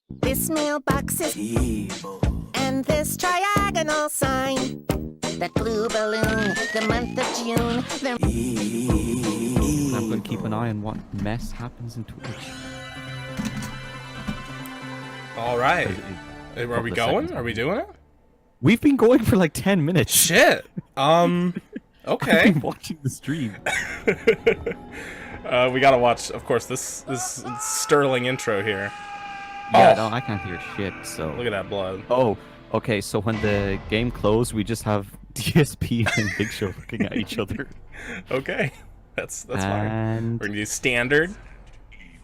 This mailbox is evil. And this triagonal sign. That blue balloon, the month of June. I'm going to keep an eye on what mess happens in Twitch. All right. Are we going? Are we doing it? We've been going for like 10 minutes. Shit. I've Okay. been watching the stream. We gotta watch, of course, this sterling intro here. Yeah, Oh. no, I can't hear shit, so... Look at that blood. Oh, okay, so when the game closed, we just have DSP and Big Show looking at each other. Okay. That's fine. And... We're gonna do standard.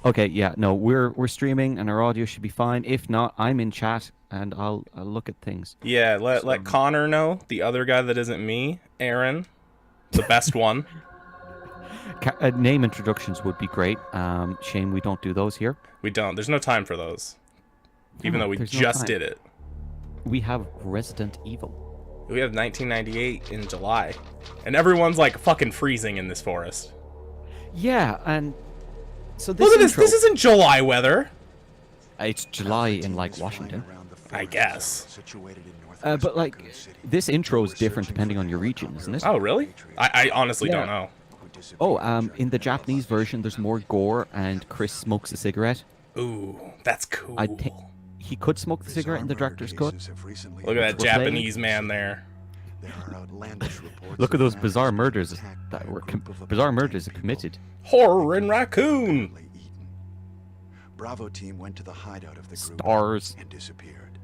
Okay, yeah, no, we're streaming and our audio should be fine. If not, I'm in chat and I'll look at things. Yeah, let Connor know, the other guy that isn't me, Aaron, the best one. Name introductions would be great. Shame we don't do those here. We don't. There's no time for those. Even though we there's no just time. did it. We have Resident Evil. We have 1998 in July. And everyone's like fucking freezing in this forest. Yeah, and so this Look at this. intro, This isn't July weather. it's July in like Washington. I guess. But like this intro is different depending on your region, isn't it? Oh, really? I honestly Yeah. don't know. Oh, in the Japanese version, there's more gore, and Chris smokes a cigarette. Ooh, that's cool. I think he could smoke the cigarette in the director's cut. Look at that We're playing. Japanese man there. Look at those bizarre murders that were bizarre murders committed. Horror and raccoon. Bravo team went to the hideout of the group Stars. and disappeared.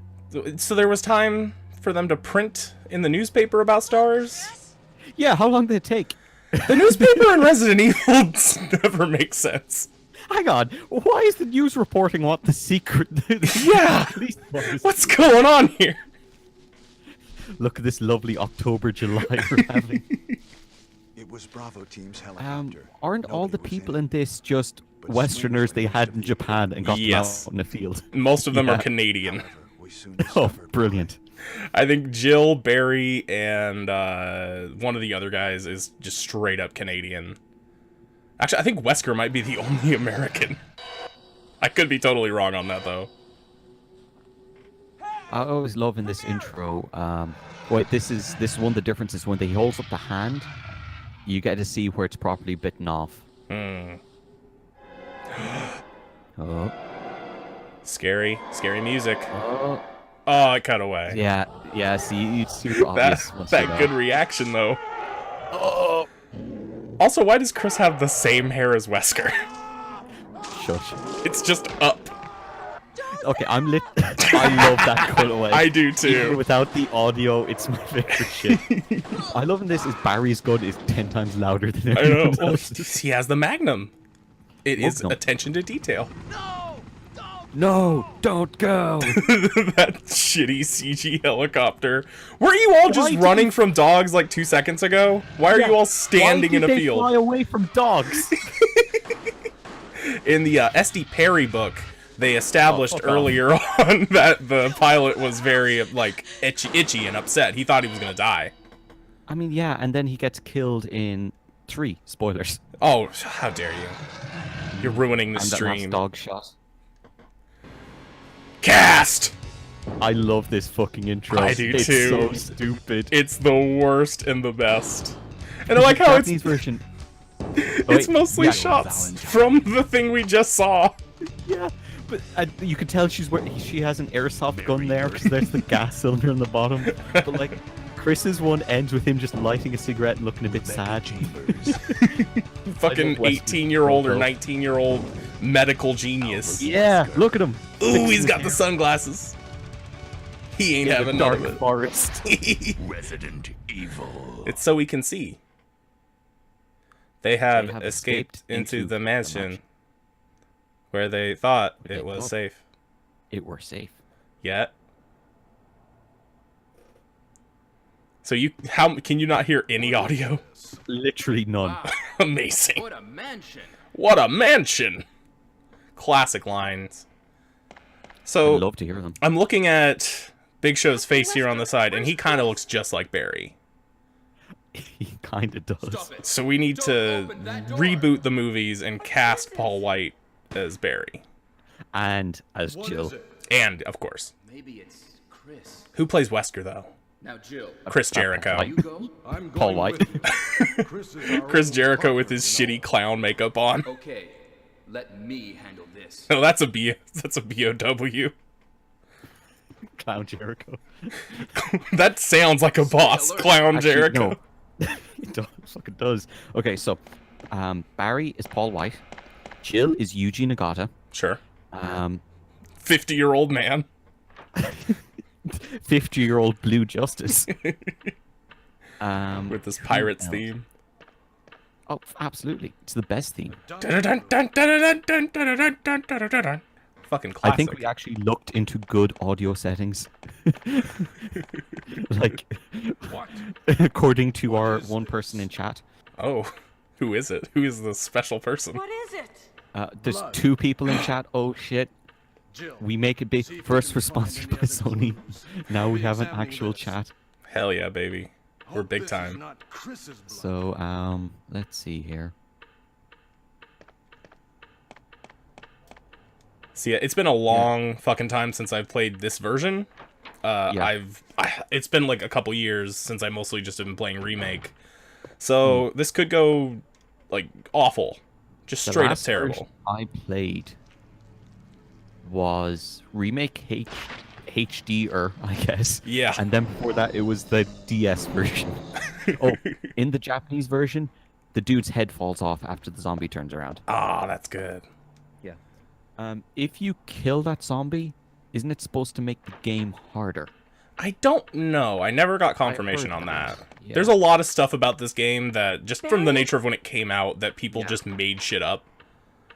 So there was time for them to print in the newspaper about stars? Yeah, how long did it take? The newspaper in Resident Evil never makes sense. Hang on, why is the news reporting what the secret? Yeah. police was? What's going on here? Look at this lovely October, July we're having. It was Bravo team's helicopter. Aren't all Nobody the was people in in this just Westerners they had in Japan and got them Yes. out in the field? Most of them are Yeah. Canadian. We soon Oh, discovered brilliant. I think Jill, Barry, and one of the other guys is just straight up Canadian. Actually, I think Wesker might be the only American. I could be totally wrong on that, though. I always love in this intro. Wait, this is one of the differences when he holds up the hand, you get to see where it's properly bitten off. Hmm. Oh, Scary music. oh, Oh, it cut away. yeah. See, it's super obvious. once That you good reaction, though. Oh. Also, why does Chris have the same hair as Wesker? Shush. It's just up. Okay, I'm lit. I love that cutaway. I do Even too. without the audio, it's my favorite shit. I love in this is Barry's gun is 10 times louder than I know. everyone Well, else's. he has the Magnum. It is Magnum. attention to detail. No, don't go. That shitty CG helicopter. Were you all just did running you- from dogs like 2 seconds ago? Why are you all standing Why in a did they field? fly away from dogs? In the SD Perry book, they established fuck off. earlier on that the pilot was very like itchy and upset. He thought he was gonna die. I mean, yeah, and then he gets killed in 3. Spoilers. Oh, how dare you! You're ruining the And that last stream. dog shot. Cast. I love this fucking intro. I do it's too. so stupid. It's the worst and the best. And I like how it's Japanese version. it's mostly yeah, shots from the thing we just saw. Yeah, but you can tell she has an airsoft gun there because there's the gas cylinder on the bottom. But like, Chris's one ends with him just lighting a cigarette and looking a bit sad. Fucking Western 18-year-old or photo. 19-year-old medical genius. Yeah, look at him. Ooh, he's got the sunglasses. He ain't In the having dark none of it. forest. Resident Evil. It's so we can see. They have, have escaped escaped into into the the mansion mansion. where they thought They it was thought. safe. It were safe. Yet. So how can you not hear any audio? Literally none. Amazing. What a mansion! What a mansion. Classic lines. So I'd love to hear them. I'm looking at Big Show's face here on the side, and he kind of looks just like Barry. He kind of does. Stop it! So we need Don't to open that door. reboot the movies and cast Paul White as Barry. and as Jill. And, of course. Maybe it's Chris. Who plays Wesker, though? Now, Jill. Chris Jericho. White. You go? I'm Paul going White. with you. Chris is our Chris own Jericho partner, with his you know. shitty clown makeup on. Okay. Let me handle this. No, that's a BOW. Clown Jericho. That sounds like a boss, Clown Actually, Jericho. no. It does, fucking does. Okay, so Barry is Paul White. Jill is Yuji Nagata. Sure. Um, 50-year-old man. 50-year-old Blue Justice. With this who Pirates else? theme. Oh, absolutely. It's the best theme. Fucking classic. I think we actually looked into good audio settings. Like, according to our one person in chat, Oh, who is it? Who is the special person? What is it? there's 2 people in chat. Oh shit. Jill, We make it big. see if First you we're can find sponsored any by other Sony. clues. Now I'll we be have an examining actual this. chat. Hell yeah, baby. We're Hope big this is time. not Chris's blood. So, let's see here. See, it's been a long fucking time since I've played this version. Yeah. It's been like a couple years since I mostly just have been playing remake. So this could go like awful, just The straight up last terrible. version I played was remake HD, I guess. Yeah. And then before that, it was the DS version. Oh, in the Japanese version, the dude's head falls off after the zombie turns around. Ah, that's good. Yeah. If you kill that zombie, isn't it supposed to make the game harder? I don't know. I never got confirmation heard on that. that. Yeah. There's a lot of stuff about this game that just from the nature of when it came out that people just made shit up.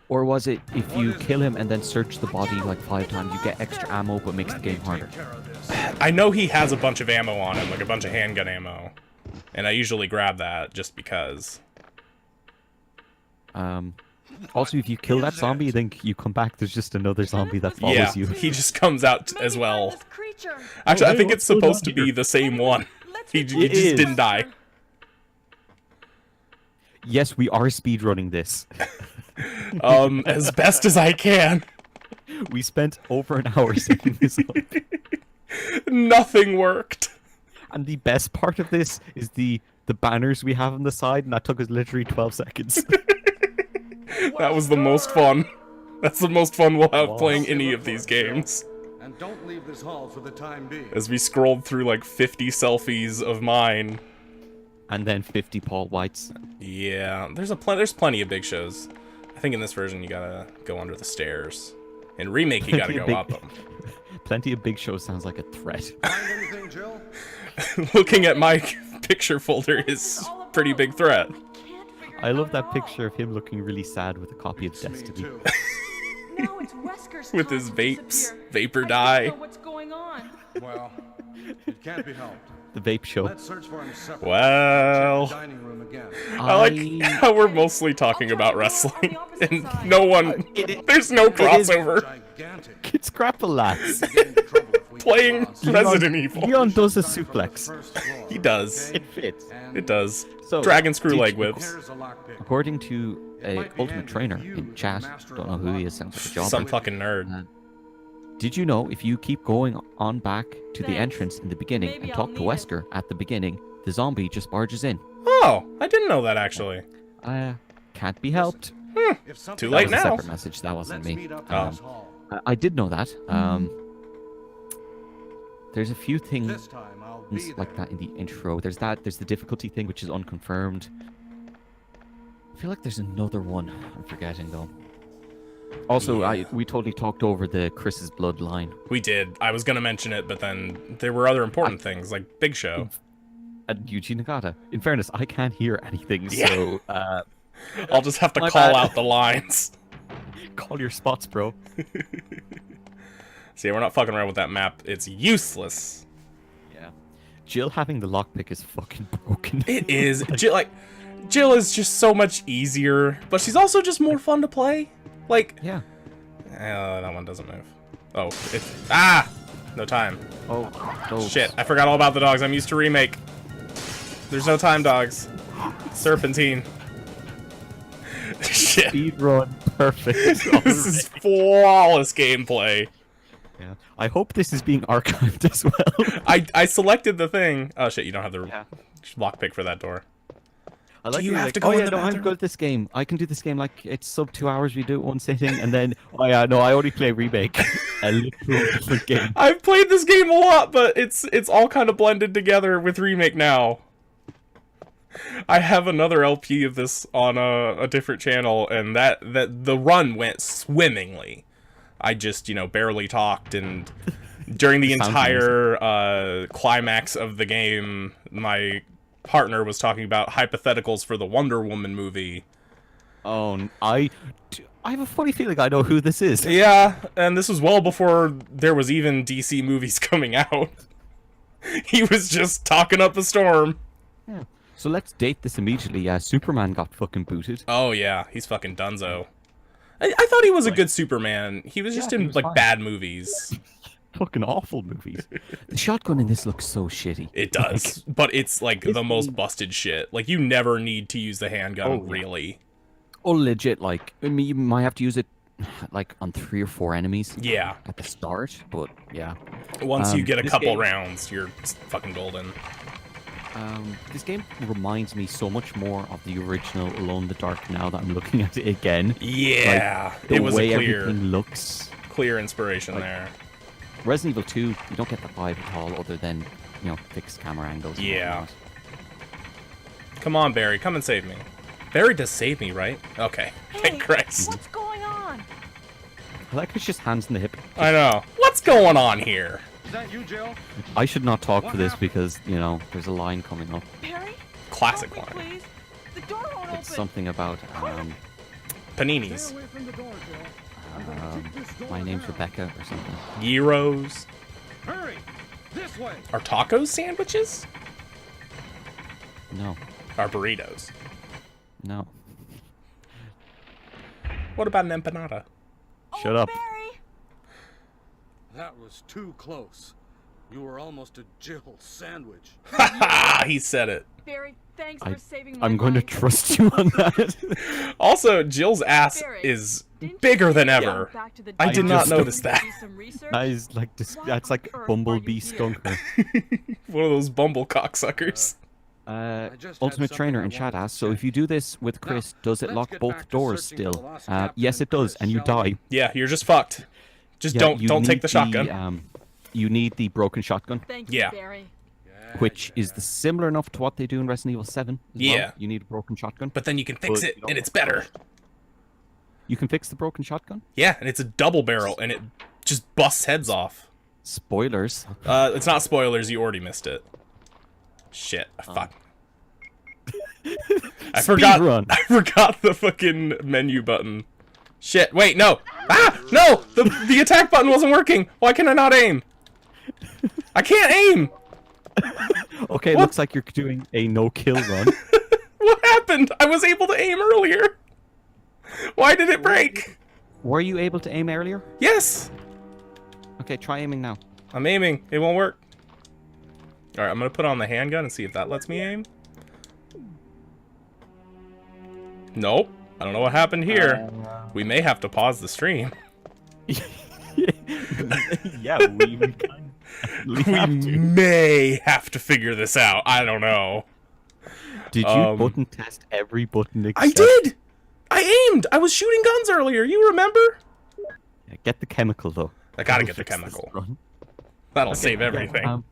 Or was it if you kill him and then search the body like 5 times, you get extra ammo but makes the game harder? Take care of this. I know he has a bunch of ammo on him, like a bunch of handgun ammo. And I usually grab that just because. Also, if you kill that zombie, then you come back, there's just another zombie that follows Yeah, you. he just comes out as well. This creature. Actually, I hey, think what's it's going supposed on to be here? the same one. He It just is. didn't die. Yes, we are speedrunning this. As best as I can. We spent over an hour setting this up. Nothing worked. And the best part of this is the banners we have on the side, and that took us literally 12 seconds. That was the most fun. That's the most fun we'll have Wow. playing any of these games. And don't leave this hall for the time being. As we scrolled through like 50 selfies of mine. And then 50 Paul Whites. Yeah, there's plenty of big shows. I think in this version you gotta go under the stairs. In remake you gotta Plenty of go big- up them. Plenty of Big Show sounds like a threat. Find anything, Jill? Looking at my picture folder is pretty big threat. I love that picture of him looking really sad with a copy of Me Destiny. too. Now it's Wesker's With time his to vapes, disappear. vapor I dye. don't know what's going on. Well, it can't be helped. The Vape Show. Let's search for him separately. Well, Check the dining room again. I like how we're mostly talking about wrestling and no one, It- there's no is- crossover. Gigantic. It's Grapple Lads. Get into trouble if we Playing cross. Resident Evil. Leon does a Starting from the suplex. first floor, He does. okay? It fits. And It does. So, Dragon screw did leg you- whips. Here's a lockpick. According to It a might be Ultimate handy Trainer if you, in the chat, master don't of know who he lock, is, sounds like a jobber. Some fucking nerd. Did you know if you keep going on back to the Thanks. entrance in the beginning Maybe and I'll talk to need it. Wesker at the beginning, the zombie just barges in? Oh, I didn't know that actually. Can't be helped. If something Too That late was a now. separate message. That wasn't Let's me. meet up Oh. in this hall. I did know that. There's a few things This time I'll be like there. that in the intro. There's the difficulty thing, which is unconfirmed. I feel like there's another one I'm forgetting though. Also, Yeah. we totally talked over the Chris's bloodline. We did. I was gonna mention it, but then there were other important things like Big Show. And Yuji Nagata. In fairness, I can't hear anything, Yeah. so I'll just have to My call bad. out the lines. call your spots, bro. See, we're not fucking around with that map. It's useless. Yeah. Jill having the lockpick is fucking broken. It is. Jill is just so much easier, but she's also just more fun to play. Like, Yeah. that one doesn't move. Oh, it's no time. Oh, no. Shit, I forgot all about the dogs. I'm used to remake. There's no time, dogs. Serpentine. Shit. Speed run. perfect. This is flawless gameplay. Yeah. I hope this is being archived as well. I selected the thing. Oh shit, you don't have the Yeah. lockpick for that door. I like you being have like, to go oh in yeah, the no, I'm bathroom?" good at this game. I can do this game like it's sub 2 hours. We do it one sitting, and then oh yeah, no, I only play Remake. A literal different game. I've played this game a lot, but it's all kind of blended together with Remake now. I have another LP of this on a different channel, and that the run went swimmingly. I just, barely talked, and during the Sounds entire climax of the game, my partner was talking about hypotheticals for the Wonder Woman movie. Oh, I have a funny feeling I know who this is. Yeah, and this was well before there was even DC movies coming out. He was just talking up a storm. Yeah. So let's date this immediately. Yeah, Superman got fucking booted. Oh yeah, he's fucking dunzo. I thought he was a good Superman. He was just Yeah, he in was like fine. bad movies. Fucking awful movies. The shotgun in this looks so shitty. It does, but it's like the most busted shit. Like you never need to use the handgun, Oh, yeah. really. Oh, legit. Like, I mean, you might have to use it like on 3 or 4 enemies Yeah, at the start, but yeah. once you get a this couple game- rounds, you're fucking golden. This game reminds me so much more of the original Alone in the Dark now that I'm looking at it again. Yeah, The it was way a clear everything looks. inspiration there. Resident Evil 2, you don't get the vibe at all other than, fixed camera angles. and Yeah. whatnot. Come on, Barry, come and save me. Barry does save me, right? Okay. Hey, Thank Christ. what's going on? I like it's just hands in the hip. I know. What's going on here? Is that you, Jill? I should not talk What for this happened? because, there's a line coming up. Barry? Classic Help me, line. please. The door won't It's open. something about, Paninis. away from the door, Jill. I'm gonna kick this door my name's down. Rebecca or something. Gyros. Hurry! This way! Are tacos sandwiches? No, Are burritos? no. What about an empanada? Shut Oh, up. Barry. That was too close. You were almost a Jill sandwich. Ha! He said it. Barry, thanks for saving my I'm going to life. trust you on that. Also, Jill's ass Barry, is didn't bigger you than go ever. back to the I door did not just- notice to that. do some research? That is like that's like on earth are Bumblebee you Skunker. One of those bumble cocksuckers. just had Ultimate something Trainer I in chat wanted to asks, so if you do this with Chris, does it let's lock get both back to doors searching for still? the lost captain Yes, and it does, Chris, and you shall we? die. Yeah, you're just fucked. Just Yeah, don't you take need the shotgun. You need the broken shotgun, Thank you, Yeah. Barry. which is similar enough to what they do in Resident Evil 7. As Yeah. well. You need a broken shotgun. But then you can fix But it, you don't and it's have better. You can fix the broken shotgun. Yeah, and it's a double barrel, and it just busts heads off. Spoilers. It's not spoilers. You already missed it. Shit. Fuck. I forgot. run. I forgot the fucking menu button. Shit. Wait. No. Ah. No. The attack button wasn't working. Why can I not aim? I can't aim. Okay, it What? looks like you're doing a no-kill run. What happened? I was able to aim earlier. Why did it break? Were you able to aim earlier? Yes. Okay, try aiming now. I'm aiming. It won't work. All right. I'm gonna put on the handgun and see if that lets me aim. Nope. I don't know what happened here. We may have to pause the stream. Yeah, we kind of have We to. may have to figure this out. I don't know. Did you button test every button except... I did! I aimed! I was shooting guns earlier, you remember? Yeah, get the chemical, though. I gotta That'll get the fix this chemical. run. That'll Okay, save yeah, everything.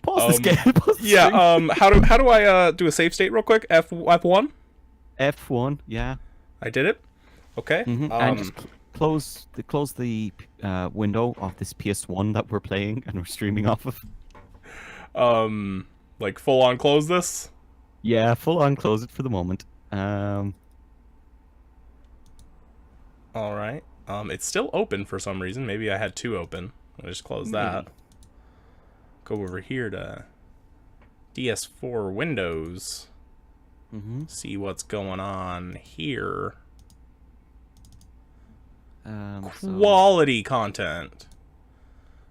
Pause this game. Pause the Yeah, stream. how do I do a save state real quick? F1? F1, yeah. I did it? Okay. And just close the window of this PS1 that we're playing and we're streaming off of. Like full on close this? Yeah, full on close it for the moment. Alright. It's still open for some reason. Maybe I had two open. I'll just close that. Go over here to DS4 Windows. See what's going on here. So- Quality content.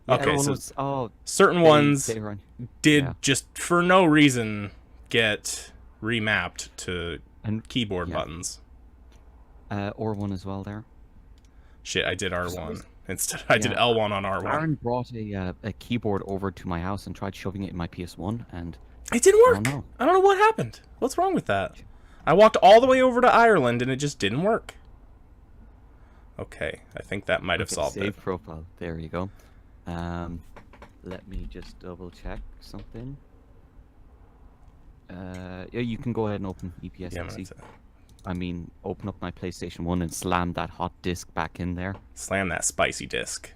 Yeah, Okay, everyone so was- oh, certain they- ones they run- did yeah. just for no reason get remapped to and keyboard yeah. buttons. R1 as well there. Shit, I did R1 instead. I did L1 on R1. Aaron brought a keyboard over to my house and tried shoving it in my PS1, and It didn't work. know. I don't know what happened. What's wrong with that? I walked all the way over to Ireland and it just didn't work. Okay, I think that might have solved save it. profile. There you go. Let me just double check something. Yeah, you can go ahead and open Yeah, I'm gonna EPSXE. say- I mean, open up my PlayStation 1 and slam that hot disk back in there. Slam that spicy disc.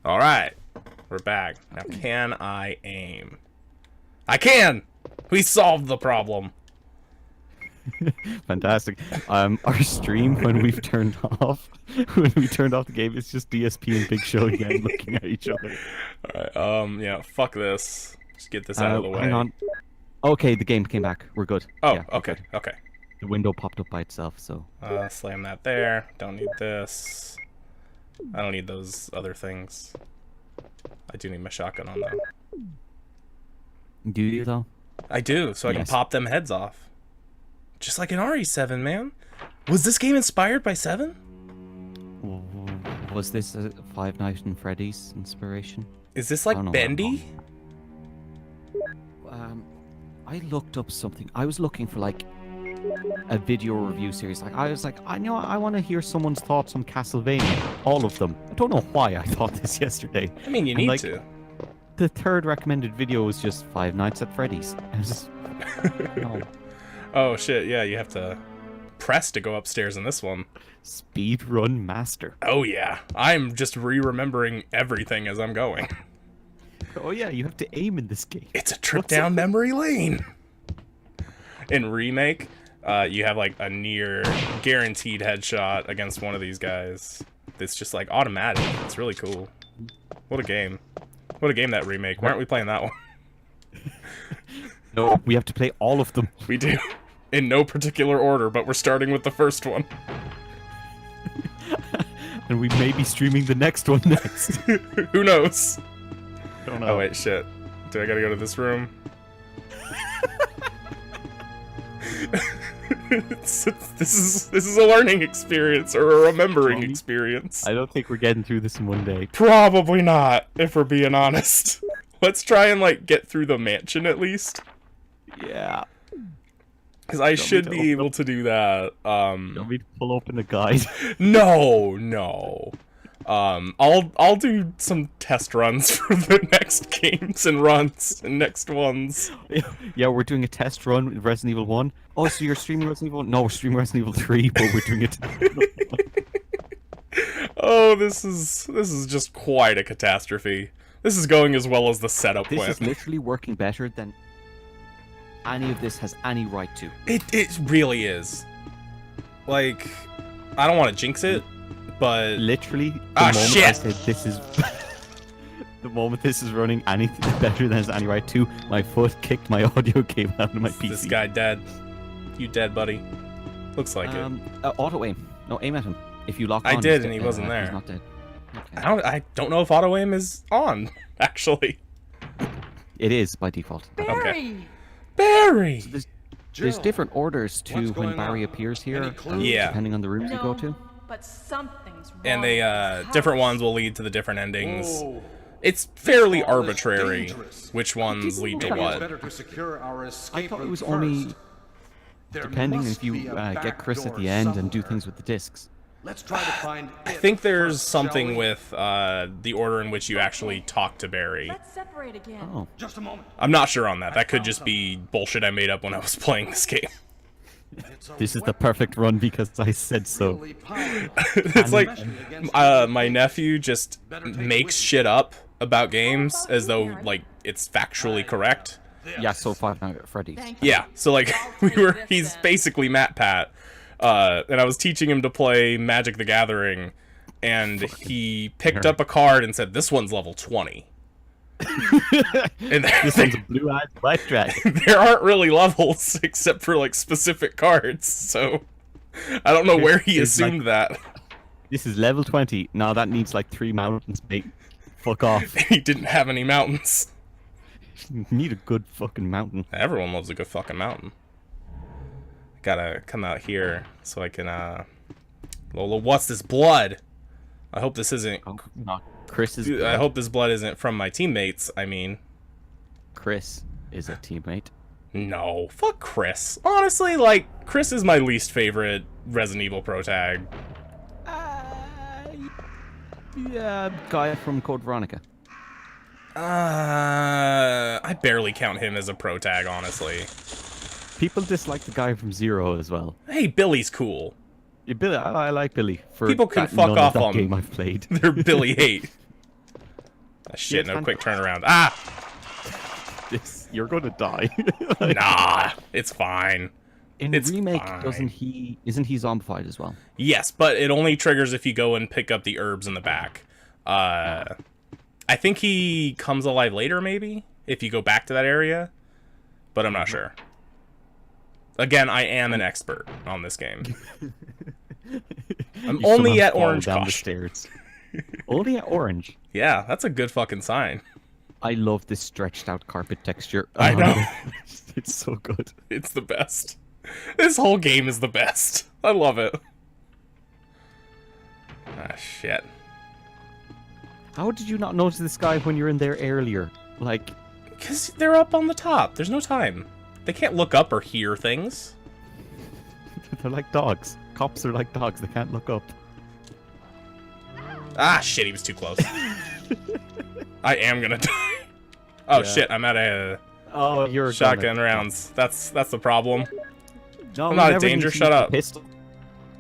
All right, we're back. Now, can I aim? I can! We solved the problem. Fantastic. Our stream when we've turned off, when we turned off the game, it's just DSP and Big Show again looking at each other. All right, yeah, fuck this. Just get this out of the way. Hang on. Okay, the game came back. We're good. Oh, Yeah, we're okay, good. okay. The window popped up by itself, so. Slam that there. Don't need this. I don't need those other things. I do need my shotgun on though. Do you though? I do, so I can Yes. pop them heads off. Just like in RE7, man. Was this game inspired by 7? Was this a Five Nights at Freddy's inspiration? Is this I like don't know what I'm bendy? I looked up something. I was looking for like a video review series. Like I was like, I know I want to hear someone's thoughts on Castlevania, all of them. I don't know why I thought this yesterday. I mean, you And, need like, to. The third recommended video was just Five Nights at Freddy's. I was just, no. Oh shit, yeah, you have to press to go upstairs in this one. Speed run master. Oh yeah, I'm just re-remembering everything as I'm going. Oh yeah, you have to aim in this game. It's a trip What's down up? memory lane. In Remake, you have like a near guaranteed headshot against one of these guys. It's just like automatic. It's really cool. What a game. What a game, that Remake. Why aren't we playing that one? No, we have to play all of them. We do. In no particular order, but we're starting with the first one. And we may be streaming the next one next. Who knows? Don't know. Oh wait, shit. Do I gotta go to this room? This is a learning experience or a remembering Tommy? experience. I don't think we're getting through this in one day. Probably not, if we're being honest. Let's try and like get through the mansion at least, Yeah. because I me should to be open able to do that. You want me to pull open a guide? No. I'll do some test runs for the next games and next ones. Yeah, we're doing a test run with Resident Evil 1. Oh, so you're streaming Resident Evil 1? No, we're streaming Resident Evil 3, but we're doing it. Oh, this is just quite a catastrophe. This is going as well as the setup This went. is literally working better than any of this has any right to. It really is. Like, I don't want to jinx it, but Literally, the Ah, moment I shit! said this is... the moment this is running anything better than it has any right to, my foot kicked my audio cable out of my PC. this guy dead. You dead, buddy. Looks like it. Auto aim. No, aim at him. If you lock I on, did, he's and he dead. wasn't there. He's not dead. Okay. I don't know if auto aim is on, actually. It is by default. Barry! Barry! There's Jill, different orders to what's when going Barry on? appears Any here, clues? Yeah. depending on the rooms you go No, to. but something's wrong. And they, with this different house. ones will lead to the different endings. Whoa. It's fairly All this arbitrary dangerous. which ones lead to Maybe it's what. better to secure our I escape thought it route was first. only There depending must if you be a get Chris at back the door end and do somewhere. things with the discs. Let's try to find I it think there's first, shall something we? with the order in which you actually talk to Barry. Let's separate again. Oh, Just a moment. I'm not sure on that. That could just be bullshit I made up when I was playing this game. It's a this is the weapon perfect run because I said so. really powerful, It's like especially against my nephew just makes shit up about games as though like it's factually correct. Yeah, so Five Nights at Freddy's. Thank you. Yeah, so like he's basically Matt Pat, and I was teaching him to play Magic the Gathering, and he picked up a card and said, "This one's level 20." And This one's a blue-eyed white dragon. there aren't really levels except for like specific cards, so I don't know where he It's like- assumed that. This is level 20. No, that needs like 3 mountains, mate. Fuck off. He didn't have any mountains. You need a good fucking mountain. Everyone loves a good fucking mountain. Gotta come out here so I can, Lola, what's this blood? I hope this isn't... Oh, not Chris's I blood. hope this blood isn't from my teammates, I mean. Chris is a teammate. No, fuck Chris. Honestly, like, Chris is my least favorite Resident Evil protag. Yeah, guy from Code Veronica. I barely count him as a protag, honestly. People dislike the guy from Zero as well. Hey, Billy's cool. Yeah, Billy, I like Billy. For People can that fuck none off of that on game I've played. They're Billy hate. Ah, shit, no quick turnaround. Ah! You're gonna die. Nah, it's fine. In It's remake, fine. isn't he zombified as well? Yes, but it only triggers if you go and pick up the herbs in the back. I think he comes alive later, maybe, if you go back to that area, but I'm not sure. Again, I am an expert on this game. I'm You only somehow at fall Orange down the Kosh. stairs. Only at Orange. Yeah, that's a good fucking sign. I love this stretched out carpet texture. I know. It's so good. It's the best. This whole game is the best. I love it. Ah, shit. How did you not notice this guy when you were in there earlier? Like, Because they're up on the top. There's no time. They can't look up or hear things. they're like dogs. Cops are like dogs. They can't look up. Ah, shit, he was too close. I am gonna die. Oh, Yeah. shit, I'm out of Oh, you're shotgun rounds. That's the problem. No, I'm we not a never danger, need to shut use the up. Pistol.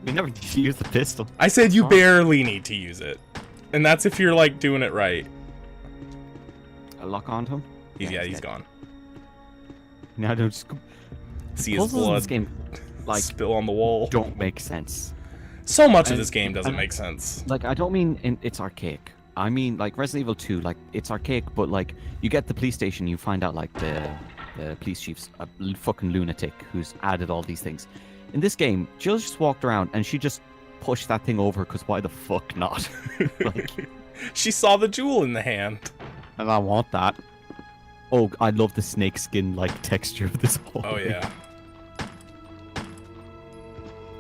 We never need to use the pistol. I said you Fine. barely need to use it. And that's if you're, like, doing it right. I lock onto him. He's dead. gone. Now don't just See his puzzles in blood this game like spill on the wall. don't make sense. So much of And- this game doesn't and- make sense. Like, I don't mean it's archaic. I mean, like, Resident Evil 2, like, it's archaic, but, like, you get the police station, you find out, like, the police chief's a fucking lunatic who's added all these things. In this game, Jill just walked around and she just pushed that thing over, because why the fuck not? Like, She saw the jewel in the hand. and I want that. Oh, I love the snakeskin-like texture of this whole Oh, thing. yeah.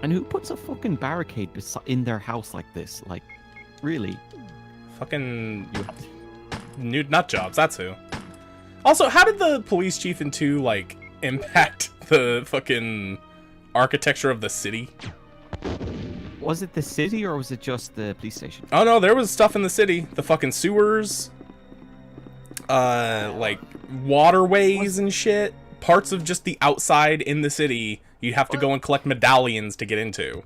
And who puts a fucking barricade in their house like this? Like, really? Fucking nude nut jobs, that's who. Also, how did the police chief in 2, like, impact the fucking architecture of the city? Was it the city or was it just the police station? Oh no, there was stuff in the city. The fucking sewers. Like, waterways and shit. Parts of just the outside in the city you have to go and collect medallions to get into.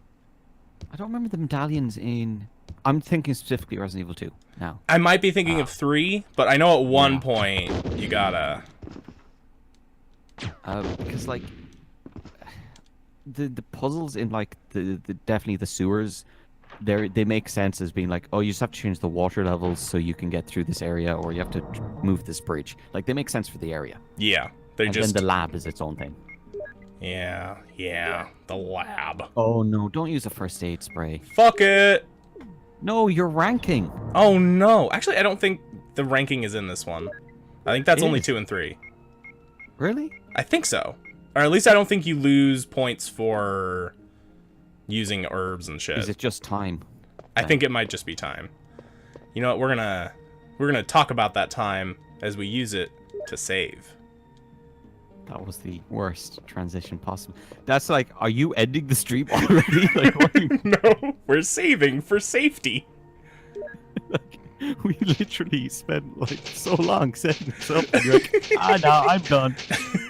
I don't remember the medallions in... I'm thinking specifically Resident Evil 2 now. I might be thinking of 3, but I know at one point you gotta... Because, like, the puzzles in, like, the definitely the sewers, they make sense as being like, oh, you just have to change the water levels so you can get through this area, or you have to move this bridge. Like, they make sense for the area. Yeah, they And just... then the lab is its own thing. Yeah, the lab. Oh, no, don't use a first aid spray. Fuck it! No, you're ranking. Oh no, actually I don't think the ranking is in this one. I think that's It only is. 2 and 3. Really? I think so. Or at least I don't think you lose points for using herbs and shit. Is it just time? I think it might just be time. You know what, we're gonna talk about that time as we use it to save. That was the worst transition possible. That's like, are you ending the stream already? Like, what are you... No, we're saving for safety. We literally spent like so long setting this up. And you're like, no, I'm done.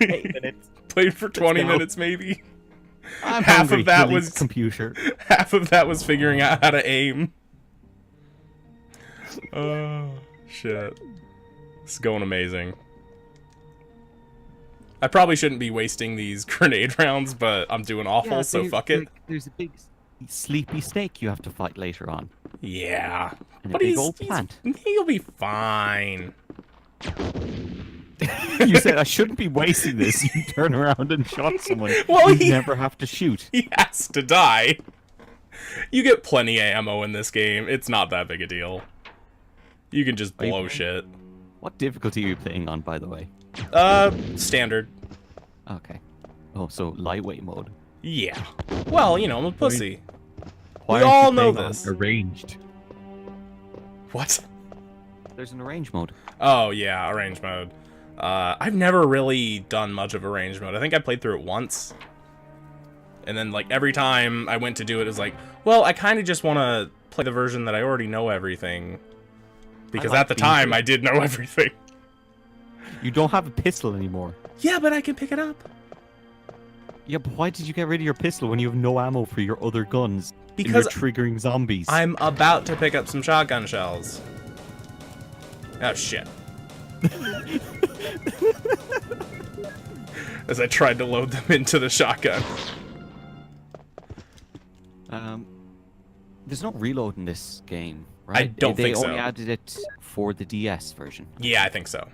8 minutes. Played for 20 go. minutes maybe. I'm Half hungry. of that Delete was- computer. Half of that was figuring out how to aim. Oh, shit. This is going amazing. I probably shouldn't be wasting these grenade rounds, but I'm doing awful, so fuck it. There's a big sleepy snake you have to fight later on. Yeah. And a But big old plant. he'll be fine. You said I shouldn't be wasting this. You turn around and shot someone. Well, you he- never have to shoot. He has to die. You get plenty of ammo in this game. It's not that big a deal. You can just Are you blow playing- shit. What difficulty are you playing on, by the way? Standard. Okay. Oh, so lightweight mode. Yeah. Well, you know, I'm a pussy. Why We aren't you all know playing on this. Arranged. What? There's an arranged mode. Oh, yeah, arrange mode. I've never really done much of arrange mode. I think I played through it once. And then, like, every time I went to do it, it was like, well, I kind of just want to play the version that I already know everything. Because like at the being time, good. I did know everything. You don't have a pistol anymore. Yeah, but I can pick it up. Yeah, but why did you get rid of your pistol when you have no ammo for your other guns? And Because you're triggering zombies. I'm about to pick up some shotgun shells. Oh, shit. As I tried to load them into the shotgun. There's no reload in this game, I right? don't they think so. only added it for the DS version. Yeah, I think so.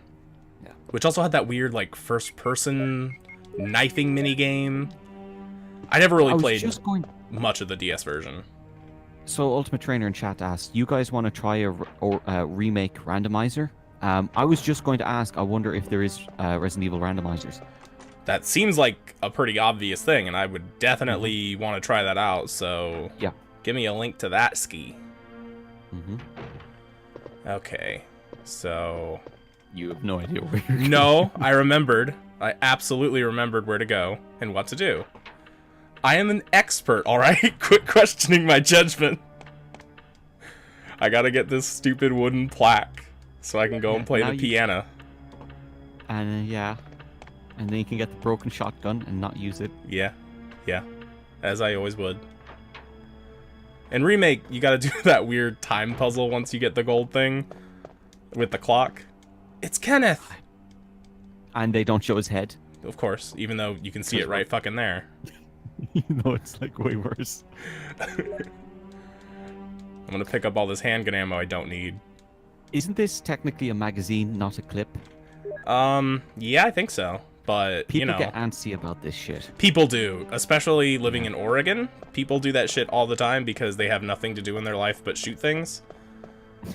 Yeah. Which also had that weird, like, first-person knifing minigame. I never really I was played just going. much of the DS version. So Ultimate Trainer in chat asked, "You guys want to try a remake randomizer?" I was just going to ask. I wonder if there is Resident Evil randomizers. That seems like a pretty obvious thing, and I would definitely want to try that out, so... Yeah. Give me a link to that, Ski. Mm-hmm. Okay, so... You have no idea where you're No, I remembered. I absolutely remembered where to go and what to do. I am an expert, alright? Quit questioning my judgment. I gotta get this stupid wooden plaque so I can go and play now the piano. And yeah, and then you can get the broken shotgun and not use it. Yeah, yeah. As I always would. In Remake, you gotta do that weird time puzzle once you get the gold thing with the clock. It's Kenneth! And they don't show his head. Of course, even though you can see it right fucking there. You know, it's like way worse. I'm gonna pick up all this handgun ammo I don't need. Isn't this technically a magazine, not a clip? Yeah, I think so. But, People you know, get antsy about this shit. people do. Especially living in Oregon. People do that shit all the time because they have nothing to do in their life but shoot things.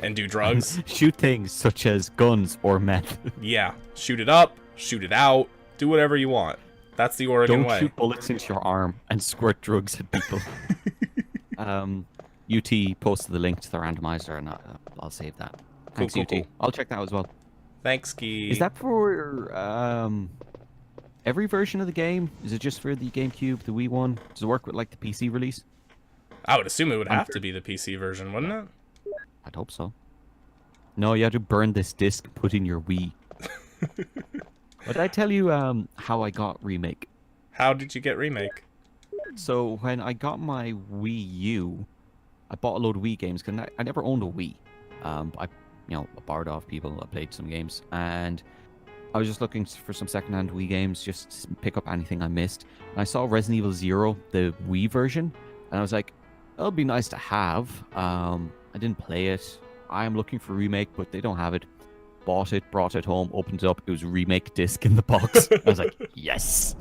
And do drugs. Shoot things such as guns or meth. Yeah. Shoot it up. Shoot it out. Do whatever you want. That's the Oregon Don't way. shoot bullets into your arm and squirt drugs at people. UT posted the link to the randomizer, and I'll save that. Thanks, cool, UT. cool. I'll check that as well. Thanks, Ski. Is that for every version of the game? Is it just for the GameCube, the Wii one? Does it work with like the PC release? I would assume it would have to be the PC version, wouldn't it? I'd hope so. No, you had to burn this disc and put in your Wii. But I tell you how I got Remake. How did you get Remake? So when I got my Wii U, I bought a load of Wii games because I never owned a Wii. I borrowed off people. I played some games, and I was just looking for some secondhand Wii games, just to pick up anything I missed. And I saw Resident Evil 0, the Wii version, and I was like, "That'll be nice to have." I didn't play it. I am looking for Remake, but they don't have it. Bought it, brought it home, opened it up. It was Remake disc in the box. I was like, "Yes."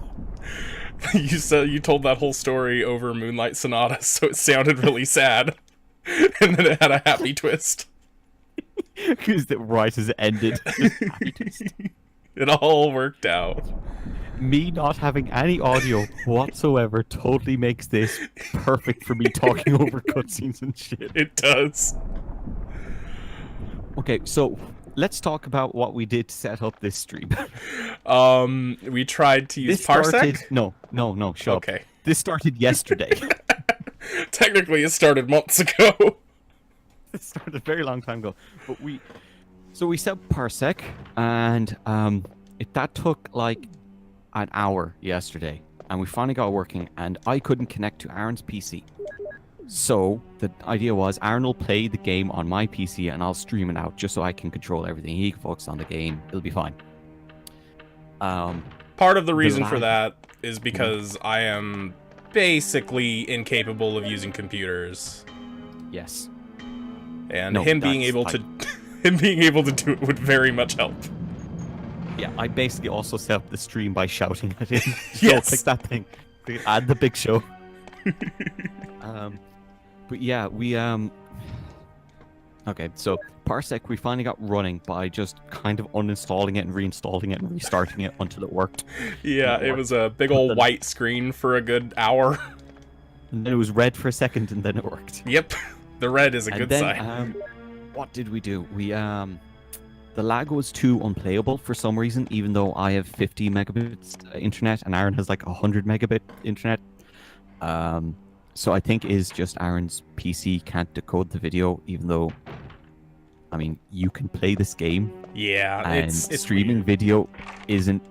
You told that whole story over Moonlight Sonata, so it sounded really sad. And then it had a happy twist. Because the right as it ended. Happy twist. It all worked out. Me not having any audio whatsoever totally makes this perfect for me talking over cutscenes and shit. It does. Okay, so let's talk about what we did to set up this stream. We tried to use This Parsec. started... No, shut up. Okay. This started yesterday. Technically, it started months ago. It started a very long time ago. But we set up Parsec, and that took like an hour yesterday, and we finally got it working, and I couldn't connect to Aaron's PC. So the idea was Aaron will play the game on my PC and I'll stream it out just so I can control everything. He can focus on the game. It'll be fine. Part of the reason for that is because I am basically incapable of using computers. Yes. And No, him being that's able to him being able to do it would very much help. Yeah, I basically also set up the stream by shouting at him. Yes. Click that thing. Add the big show. But yeah, we Okay, so Parsec we finally got running by just kind of uninstalling it and reinstalling it and restarting it until it worked. Yeah, it was a big old white screen for a good hour. And then it was red for a second and then it worked. Yep, the red is a And good then, sign. what did we do? We the lag was too unplayable for some reason, even though I have 50 megabits internet and Aaron has like 100 megabit internet. So I think is just Aaron's PC can't decode the video, even though, I mean, you can play this game Yeah, and it's streaming weird. video isn't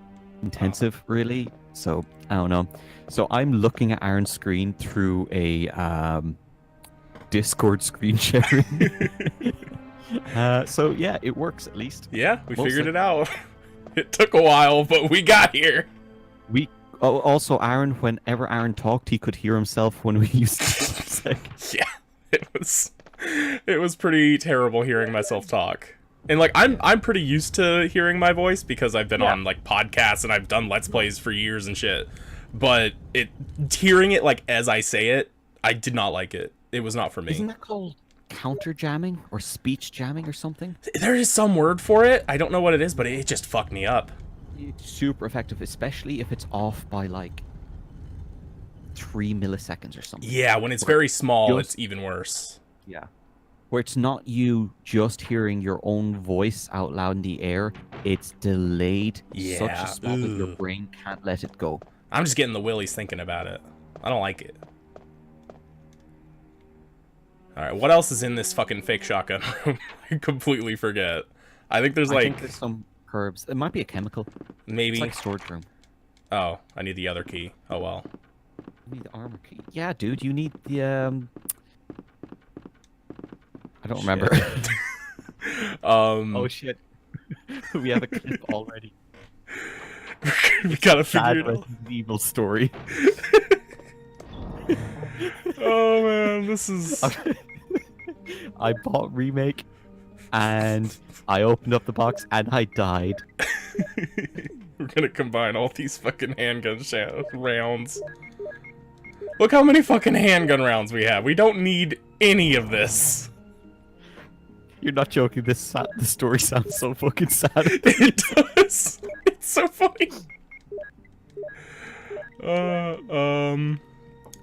intensive really. So I don't know. So I'm looking at Aaron's screen through a Discord screen sharing. So yeah, it works at least. Yeah, we Mostly. figured it out. It took a while, but we got here. We also Aaron. Whenever Aaron talked, he could hear himself when we used to. Yeah, it was pretty terrible hearing myself talk. And like I'm pretty used to hearing my voice because I've been on like podcasts and I've done let's plays for years and shit. But hearing it like as I say it, I did not like it. It was not for me. Isn't that called counter jamming or speech jamming or something? There is some word for it. I don't know what it is, but it just fucked me up. It's super effective, especially if it's off by like 3 milliseconds or something. Yeah, when it's very small, Just- it's even worse. Yeah. Where it's not you just hearing your own voice out loud in the air, it's delayed such Yeah. a spot that your Ugh. brain can't let it go. I'm just getting the willies thinking about it. I don't like it. Alright, what else is in this fucking fake shotgun room? I completely forget. I think there's I like, think there's some herbs. It might be a chemical. maybe... It's like storage room. Oh, I need the other key. Oh well. You need the armor key. Yeah, dude, you need the I don't remember. Oh shit. We have a clip already. We gotta Sad figure it out. Resident Evil story. Oh man, this is... I bought Remake and I opened up the box and I died. We're gonna combine all these fucking handgun rounds. Look how many fucking handgun rounds we have. We don't need any of this. You're not joking. The story sounds so fucking sad. It does. It's so funny.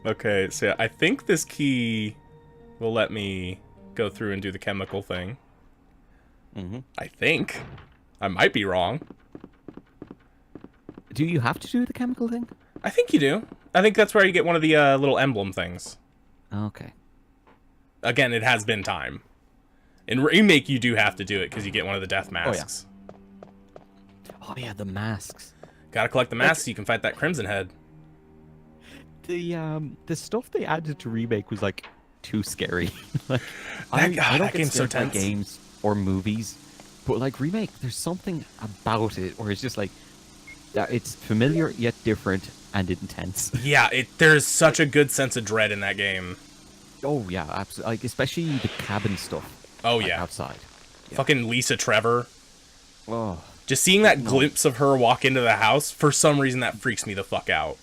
Okay, so yeah, I think this key will let me go through and do the chemical thing. Mm-hmm. I think. I might be wrong. Do you have to do the chemical thing? I think you do. I think that's where you get one of the little emblem things. Okay. Again, it has been time. In Remake, you do have to do it because you get one of the death masks. Oh yeah, the masks. Gotta collect the masks so you can fight that Crimson Head. The stuff they added to Remake was like too scary. Like, I don't that get game's so scared by tense. games or movies, but like Remake, there's something about it where it's just like that. It's familiar yet different and intense. Yeah, there's such a good sense of dread in that game. Oh yeah, absolutely. Like especially the cabin stuff. Oh like, yeah. outside. Fucking Lisa Trevor. Oh Just seeing that glimpse of her walk into the house, for some reason that freaks me the fuck out.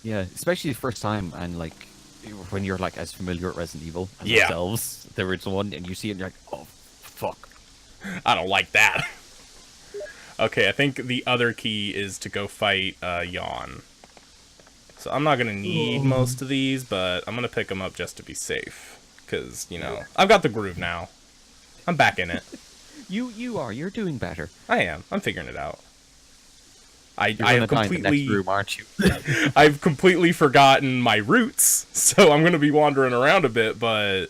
yeah, especially the first time and like when you're like as familiar with Resident Evil as Yeah. ourselves, the original one, and you see it and you're like, oh fuck. I don't like that. Okay, I think the other key is to go fight Yawn. So I'm not gonna need most of these, but I'm gonna pick them up just to be safe. Because, you know, I've got the groove now. I'm back in it. You're doing better. I am. I'm figuring it out. I You're have gonna die in the next completely... room, aren't you? I've completely forgotten my roots, so I'm gonna be wandering around a bit, but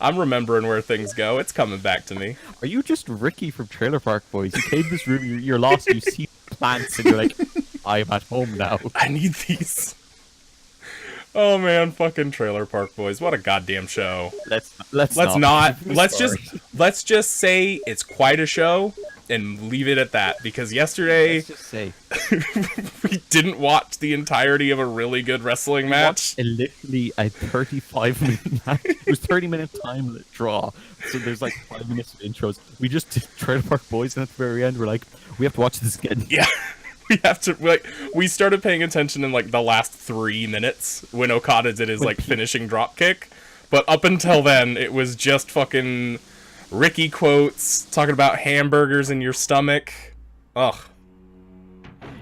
I'm remembering where things go. It's coming back to me. Are you just Ricky from Trailer Park Boys? You came to this room, you're lost, you see plants, and you're like, I'm at home now. I need these. Oh man, fucking Trailer Park Boys. What a goddamn show. Let's Not. Let's Sorry. just say it's quite a show and leave it at that, because yesterday Let's just say we didn't watch the entirety of a really good wrestling match. literally a 35-minute match. It was 30-minute time limit draw, so there's like 5 minutes of intros. We just did Trailer Park Boys, and at the very end, we're like, we have to watch this again. Yeah. We started paying attention in like the last 3 minutes when Okada did his like finishing drop kick, but up until then it was just fucking Ricky quotes talking about hamburgers in your stomach. Ugh.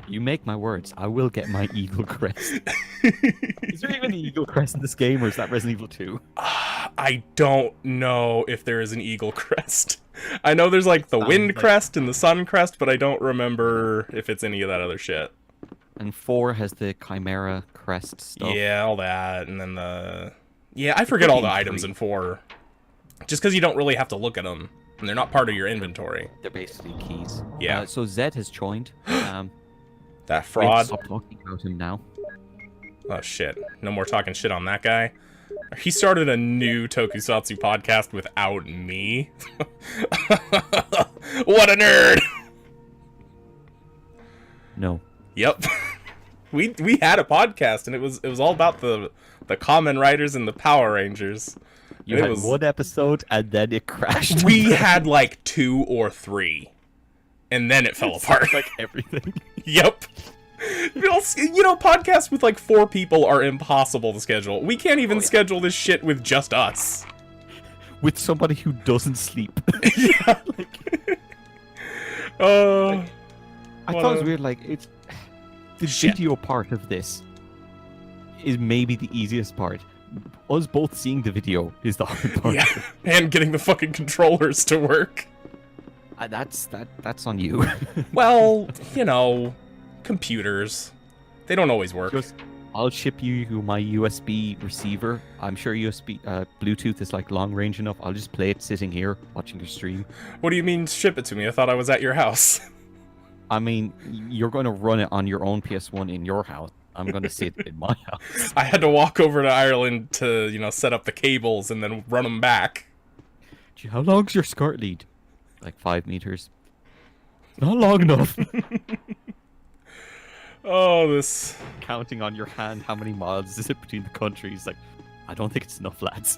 You make my words. I will get my eagle crest. Is there even an eagle crest in this game, or is that Resident Evil 2? I don't know if there is an eagle crest. I know there's like the wind like- crest and the sun crest, but I don't remember if it's any of that other shit. And 4 has the Chimera crest stuff. Yeah, all that, and then yeah, I forget all the Freaking items sweet. in 4, just because you don't really have to look at them, and they're not part of your inventory. They're basically keys. Yeah. So Zed has joined. That We have to fraud. stop talking about him now. Oh shit! No more talking shit on that guy. He started a new Tokusatsu podcast without me. What a nerd! No. Yep. We had a podcast, and it was all about the Kamen Riders and the Power Rangers. You And had it was, one episode, and then it crashed. we had like 2 or 3, and then it fell apart. like everything. Yep. You know, podcasts with like 4 people are impossible to schedule. We can't even schedule this shit with just us. With somebody who doesn't sleep. Yeah. I What thought it was a- weird, like, it's... The Shit. video part of this is maybe the easiest part. Us both seeing the video is the hard part. Yeah, and getting the fucking controllers to work. That's on you. Well, you know, computers. They don't always work. Just, I'll ship you my USB receiver. I'm sure USB Bluetooth is like long range enough. I'll just play it sitting here watching your stream. What do you mean ship it to me? I thought I was at your house. I mean, you're going to run it on your own PS1 in your house. I'm going to sit in my house. I had to walk over to Ireland to, you know, set up the cables and then run them back. Gee, how long's your skirt lead? Like 5 meters. Not long enough. Oh, this... Counting on your hand how many miles is it between the countries? Like, I don't think it's enough, lads.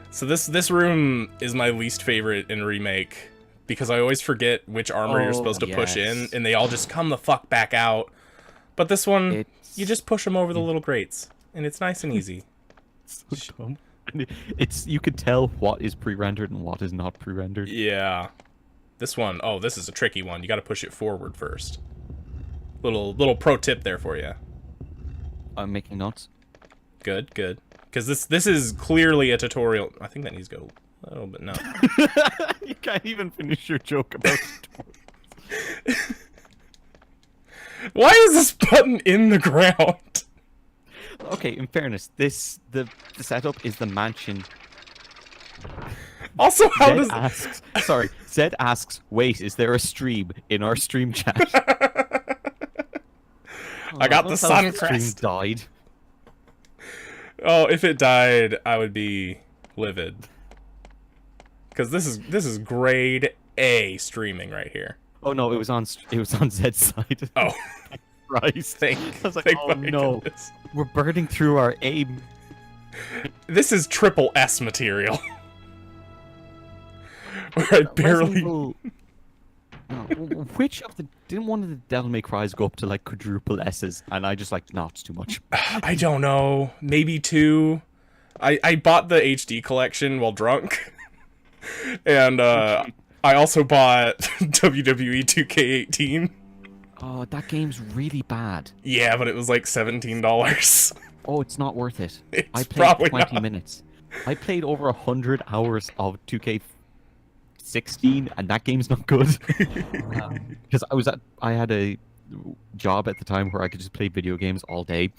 So this room is my least favorite in Remake, because I always forget which armor you're Oh, supposed to push in, yes. and they all just come the fuck back out. But this one, It's- you just push them over the little grates, and it's nice and easy. So dumb. And it's you could tell what is pre-rendered and what is not pre-rendered. Yeah. This one, oh, this is a tricky one. You gotta push it forward first. Little pro tip there for you. I'm making notes. Good, good. Because this is clearly a tutorial. I think that needs to go a little bit, no. You can't even finish your joke about Why is this button in the ground? Okay, in fairness, the setup is the mansion. Also, how Zed does... asks, sorry, Zed asks, wait, is there a stream in our stream chat? I got the What sun else stream crest. died. Oh, if it died, I would be livid. Because this is grade A streaming right here. Oh no, it was on Zed's side. Oh, Christ. thank, I was like, thank oh fucking no, goodness. we're burning through our aim. This is triple S material. Where I barely... Resident Evil- No, which of the didn't one of the Devil May Cries go up to like quadruple S's, and I just like, no, it's too much. I don't know. Maybe 2. I bought the HD collection while drunk. And I also bought WWE 2K18. Oh, that game's really bad. Yeah, but it was like $17. Oh, it's not worth it. It's I played probably 20 not. minutes. I played over 100 hours of 2K16, and that game's not good. Because I had a job at the time where I could just play video games all day.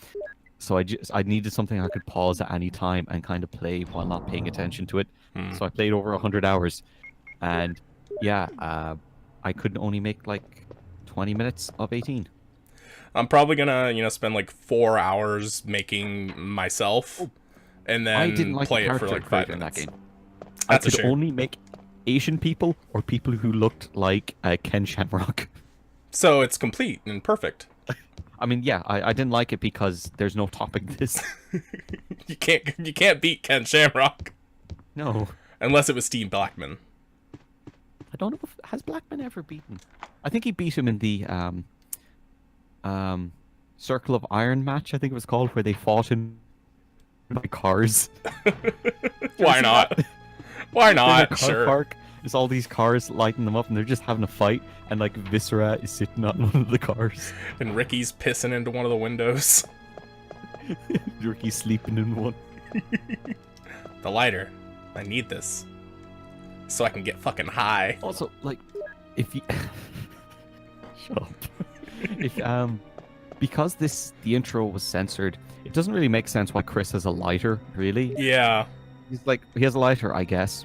So I needed something I could pause at any time and kind of play while not paying attention to it. So I played over 100 hours, and yeah, I could only make like 20 minutes of 18. I'm probably gonna, you know, spend like 4 hours making myself, and then I didn't like play the it for character like 5 creator in that minutes. game. That's I a could shame. only make Asian people or people who looked like Ken Shamrock. So it's complete and perfect. I mean, yeah, I didn't like it because there's no topping this. You can't beat Ken Shamrock No. unless it was Steve Blackman. I don't know if has Blackman ever beaten. I think he beat him in the Circle of Iron match, I think it was called, where they fought in by cars. Why not? Why In a not? car Sure. park, there's all these cars lighting them up, and they're just having a fight, and like Viscera is sitting on one of the cars. And Ricky's pissing into one of the windows. Ricky's sleeping in one. The lighter. I need this. So I can get fucking high. Also, like, if you shut up. If because the intro was censored, it doesn't really make sense why Chris has a lighter. Really, Yeah. he's like he has a lighter, I guess.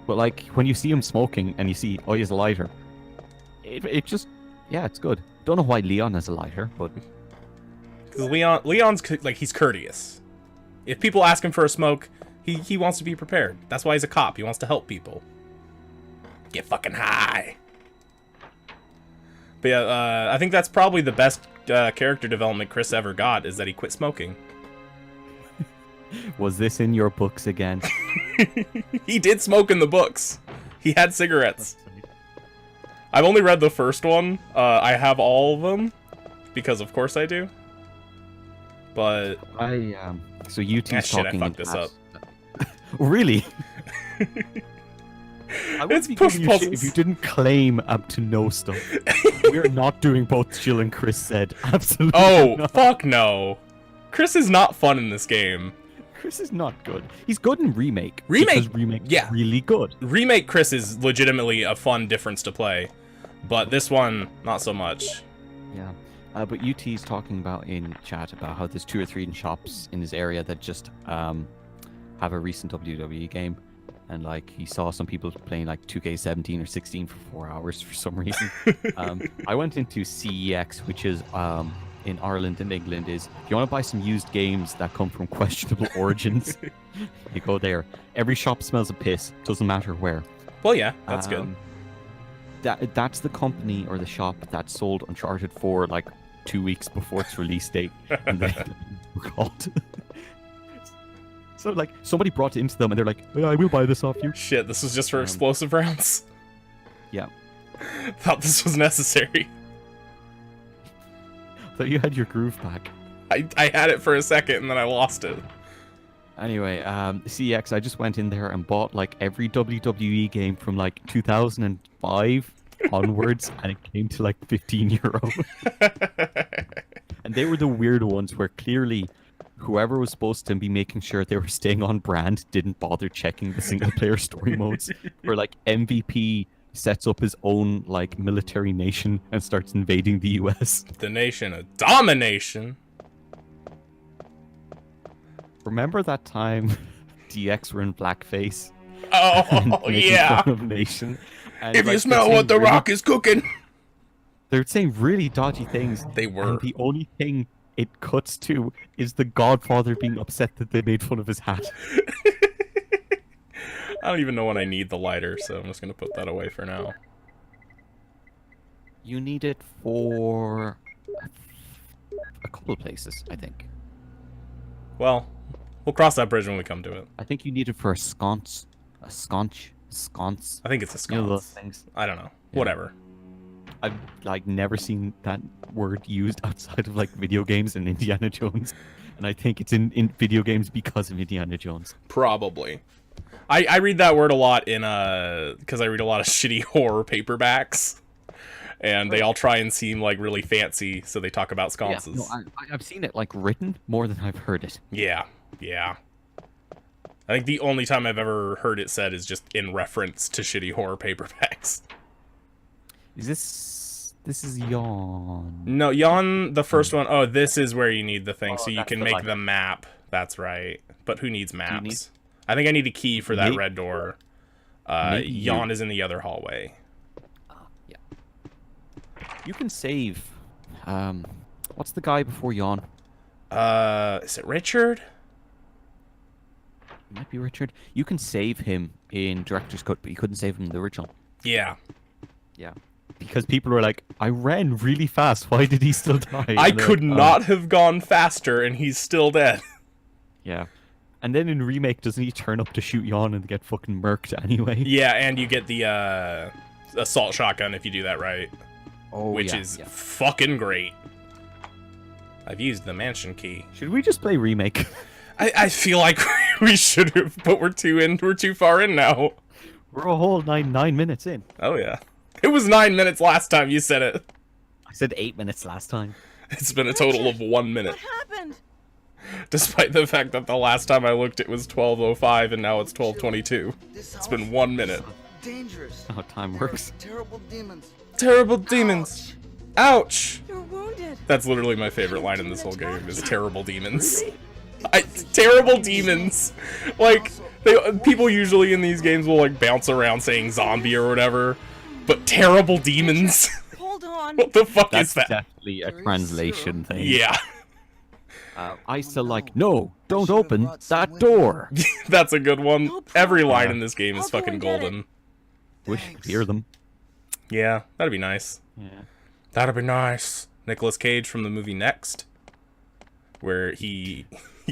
But like when you see him smoking and you see he has a lighter, it just it's good. Don't know why Leon has a lighter, but Because Leon's like, he's courteous. If people ask him for a smoke, he wants to be prepared. That's why he's a cop. He wants to help people. Get fucking high. But yeah, I think that's probably the best character development Chris ever got, is that he quit smoking. was this in your books again? He did smoke in the books. He had cigarettes. I've only read the first one. I have all of them, because of course I do. But So UT's shit, I talking. fucked this up. Really? I It's wouldn't be push giving you shit puzzles. if you didn't claim to know stuff. We're not doing both Jill and Chris said. Absolutely Oh, not. fuck no. Chris is not fun in this game. Chris is not good. He's good in Remake. Remake, because Remake's yeah. really good. Remake Chris is legitimately a fun difference to play. But this one, not so much. Yeah. But UT's talking about in chat about how there's 2 or 3 shops in his area that just have a recent WWE game. And like he saw some people playing like 2K17 or 16 for 4 hours for some reason. I went into CEX, which is in Ireland and England, is if you want to buy some used games that come from questionable origins, you go there. Every shop smells of piss. Doesn't matter where. Well, yeah, that's good. That's the company or the shop that sold Uncharted 4 like 2 weeks before its release date, and they were called. So like somebody brought it into them, and they're like, "Yeah, I will buy this off you." Shit, this was just for explosive rounds. Yeah. Thought this was necessary. So you had your groove back. I had it for a second and then I lost it. Anyway, CX, I just went in there and bought like every WWE game from like 2005 onwards, and it came to like €15. And they were the weird ones where clearly whoever was supposed to be making sure they were staying on brand didn't bother checking the single player story modes. Where like MVP sets up his own like military nation and starts invading the US. The nation of domination. Remember that time DX were in blackface? Oh, making yeah. fun of Nation? And, If like, you smell they're what The saying Rock is cooking. they're saying really dodgy things. They were. And the only thing it cuts to is the Godfather being upset that they made fun of his hat. I don't even know when I need the lighter, so I'm just going to put that away for now. You need it for a couple of places, I think. Well, we'll cross that bridge when we come to it. I think you need it for a sconce. A sconce? Sconce? I think it's a You know those sconce. things? I don't know. Yeah. Whatever. I've like never seen that word used outside of like video games and Indiana Jones. And I think it's in video games because of Indiana Jones. Probably. I read that word a lot in because I read a lot of shitty horror paperbacks, and they all try and seem like really fancy, so they talk about sconces. No, I've seen it like written more than I've heard it. Yeah. I think the only time I've ever heard it said is just in reference to shitty horror paperbacks. This is yawn. No, Yon, the first one. Oh, this is where you need the thing, Oh, so you that's can the make light. the map. That's right. But who needs maps? need- I think I need a key for that Maybe- red door. maybe Yon you- is in the other hallway. Yeah. You can save. What's the guy before yawn? Is it Richard? It might be Richard. You can save him in Director's Cut, but you couldn't save him in the original. Yeah. Yeah. Because people were like, I ran really fast. Why did he still die? I And they're could like, "Oh." not have gone faster, and he's still dead. Yeah. And then in Remake, doesn't he turn up to shoot Yawn and get fucking murked anyway? Yeah, and you get the assault shotgun if you do that right, Oh, which yeah, is yeah. fucking great. I've used the mansion key. Should we just play Remake? I feel like we should have, but we're too far in now. We're a whole nine minutes in. Oh yeah. It was 9 minutes last time you said it. I said 8 minutes last time. It's been a total of 1 minute. What happened? Despite the fact that the last time I looked it was 12:05 and now it's 12:22. It's been 1 minute. Dangerous. How time works. Terrible demons. Terrible demons. Ouch. You're wounded. That's literally my favorite line in this whole game is terrible demons. Terrible demons. Like, people usually in these games will like bounce around saying zombie or whatever, but terrible demons. Hold on. What the fuck That's is that? definitely a translation thing. Yeah. I still like, no, don't open that door. That's a good one. No Every problem. line in this game is I'll go fucking and get it. golden. Wish you could hear them. Yeah, that'd be nice. Yeah. That'd be nice. Nicolas Cage from the movie Next, where he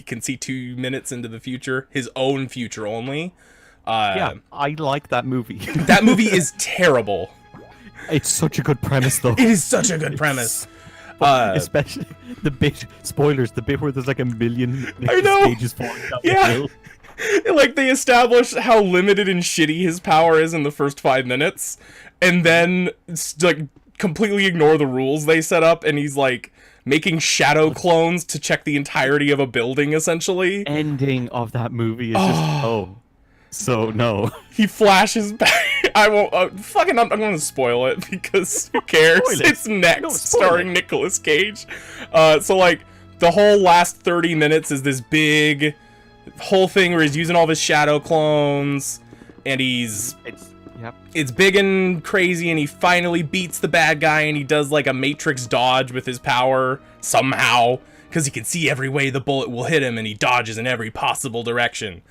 can see 2 minutes into the future, his own future only. Yeah, I like that movie. That movie is terrible. It's such a good premise, though. It is such a good premise. Especially the bit, spoilers, the bit where there's like a million I know. Cages falling down Yeah. the hill. Like, they establish how limited and shitty his power is in the first 5 minutes, and then, like, completely ignore the rules they set up, and he's, like, making shadow clones to check the entirety of a building, essentially. Ending of that movie is just, so no. He flashes back. I won't, I'm gonna spoil it, because who cares? Spoil it. It's Next, No, spoil starring it. Nicolas Cage. So, like, the whole last 30 minutes is this big whole thing where he's using all of his shadow clones, and it's big and crazy, and he finally beats the bad guy, and he does like a Matrix dodge with his power somehow, because he can see every way the bullet will hit him, and he dodges in every possible direction.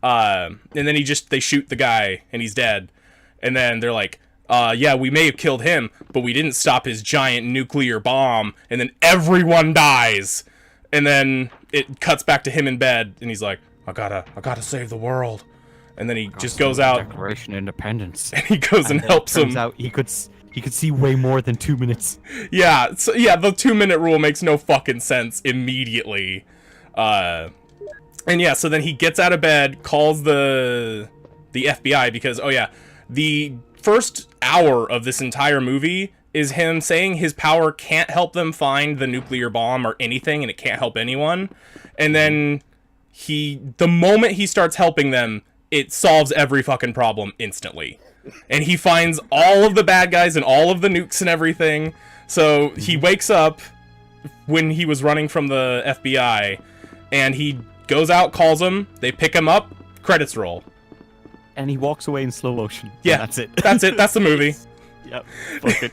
And then they shoot the guy, and he's dead. And then they're like, yeah, we may have killed him, but we didn't stop his giant nuclear bomb, and then everyone dies. And then it cuts back to him in bed, and he's like, I gotta save the world. And then he just goes out, Declaration of Independence. and he goes and then helps turns him. out he could see way more than 2 minutes. Yeah, so yeah, the 2-minute rule makes no fucking sense immediately. And yeah, so then he gets out of bed, calls the FBI, because, oh yeah, the first hour of this entire movie is him saying his power can't help them find the nuclear bomb or anything, and it can't help anyone. And then the moment he starts helping them, it solves every fucking problem instantly. And he finds all of the bad guys and all of the nukes and everything. So he wakes up when he was running from the FBI, and he goes out, calls them, they pick him up, credits roll. And he walks away in slow motion. Yeah, And that's it. That's it. That's the movie. Yep. Fuck it.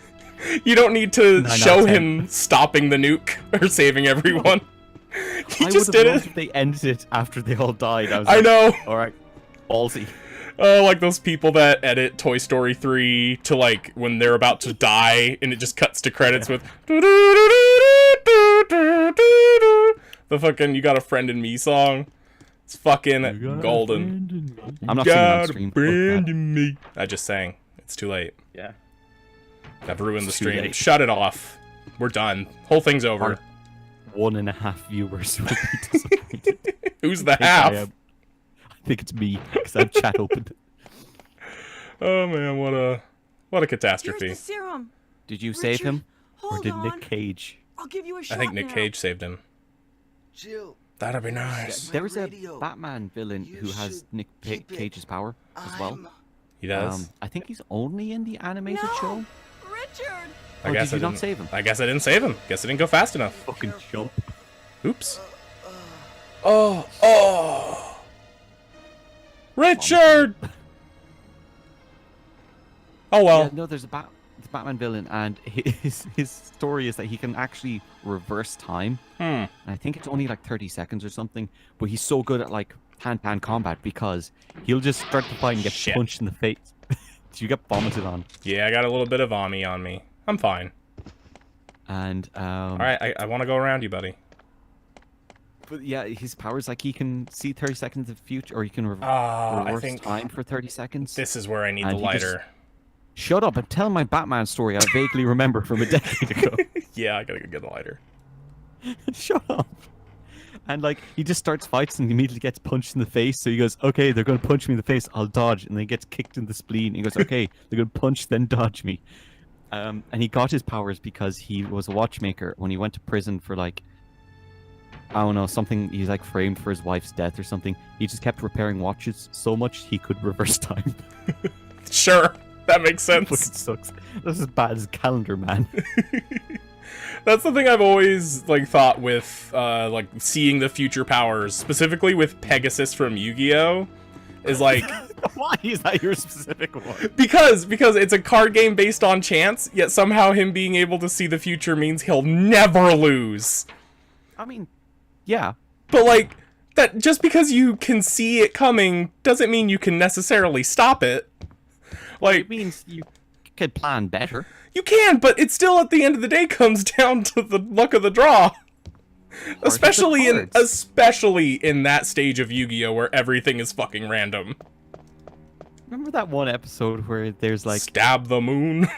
You don't need to 9 out show of 10. him stopping the nuke or saving everyone. He I just would've did loved it. if they ended it after they all died. I know. Alright. Ballsy. Oh, like those people that edit Toy Story 3 to like when they're about to die and it just cuts to credits with the fucking You Got a Friend in Me song. It's fucking golden. I'm not singing on Got a stream. Fuck that. friend in me. I just sang. It's too late. Yeah. I've ruined the It's too stream. late. Shut it off. We're done. Whole thing's over. Our 1.5 viewers will be disappointed. Who's the I half? am. I think it's me, because I have chat open. Oh man, what a Here's catastrophe. the serum. Did you save him? Or Hold did on. Nick Cage? I'll give you a I shot think Nick now. Cage saved him. Jill, That'd be nice. There was a radio. Batman villain You who has should Nick keep it. Cage's power as well. I'm He does. I think he's only in the animated No, show. Richard. I Or guess did you I not didn't save him? I guess I didn't save him. Guess I didn't go fast enough. Fucking jump. Oops. Oh. Richard. Oh well. Yeah, no, there's a Batman villain, and his story is that he can actually reverse time. And I think it's only like 30 seconds or something, but he's so good at like hand-to-hand combat because he'll just start to fight and get Shit. punched in the face. So you get vomited on. Yeah, I got a little bit of Ami on me. I'm fine. And All right, I want to go around you, buddy. but yeah, his powers like he can see 30 seconds of the future, or he can I reverse think time for 30 seconds. this is where I need And the he just- lighter. Shut up and tell my Batman story I vaguely remember from a decade ago. Yeah, I gotta go get the lighter. Shut up. And like he just starts fights and immediately gets punched in the face. So he goes, "Okay, they're going to punch me in the face. I'll dodge." And then he gets kicked in the spleen. He goes, "Okay, they're going to punch, then dodge me." And he got his powers because he was a watchmaker when he went to prison for like, I don't know, something. He's like framed for his wife's death or something. He just kept repairing watches so much he could reverse time. Sure, that makes sense. Fucking sucks. That's as bad as Calendar Man. That's the thing I've always like thought with like seeing the future powers, specifically with Pegasus from Yu-Gi-Oh, is like Why is that your specific one? because it's a card game based on chance, yet somehow him being able to see the future means he'll never lose. I mean, yeah. But like that just because you can see it coming doesn't mean you can necessarily stop it. Like It means you could plan better. you can, but it still at the end of the day comes down to the luck of the draw. Especially in that stage of Yu-Gi-Oh where everything is fucking random. Remember that one episode where there's like Stab the moon.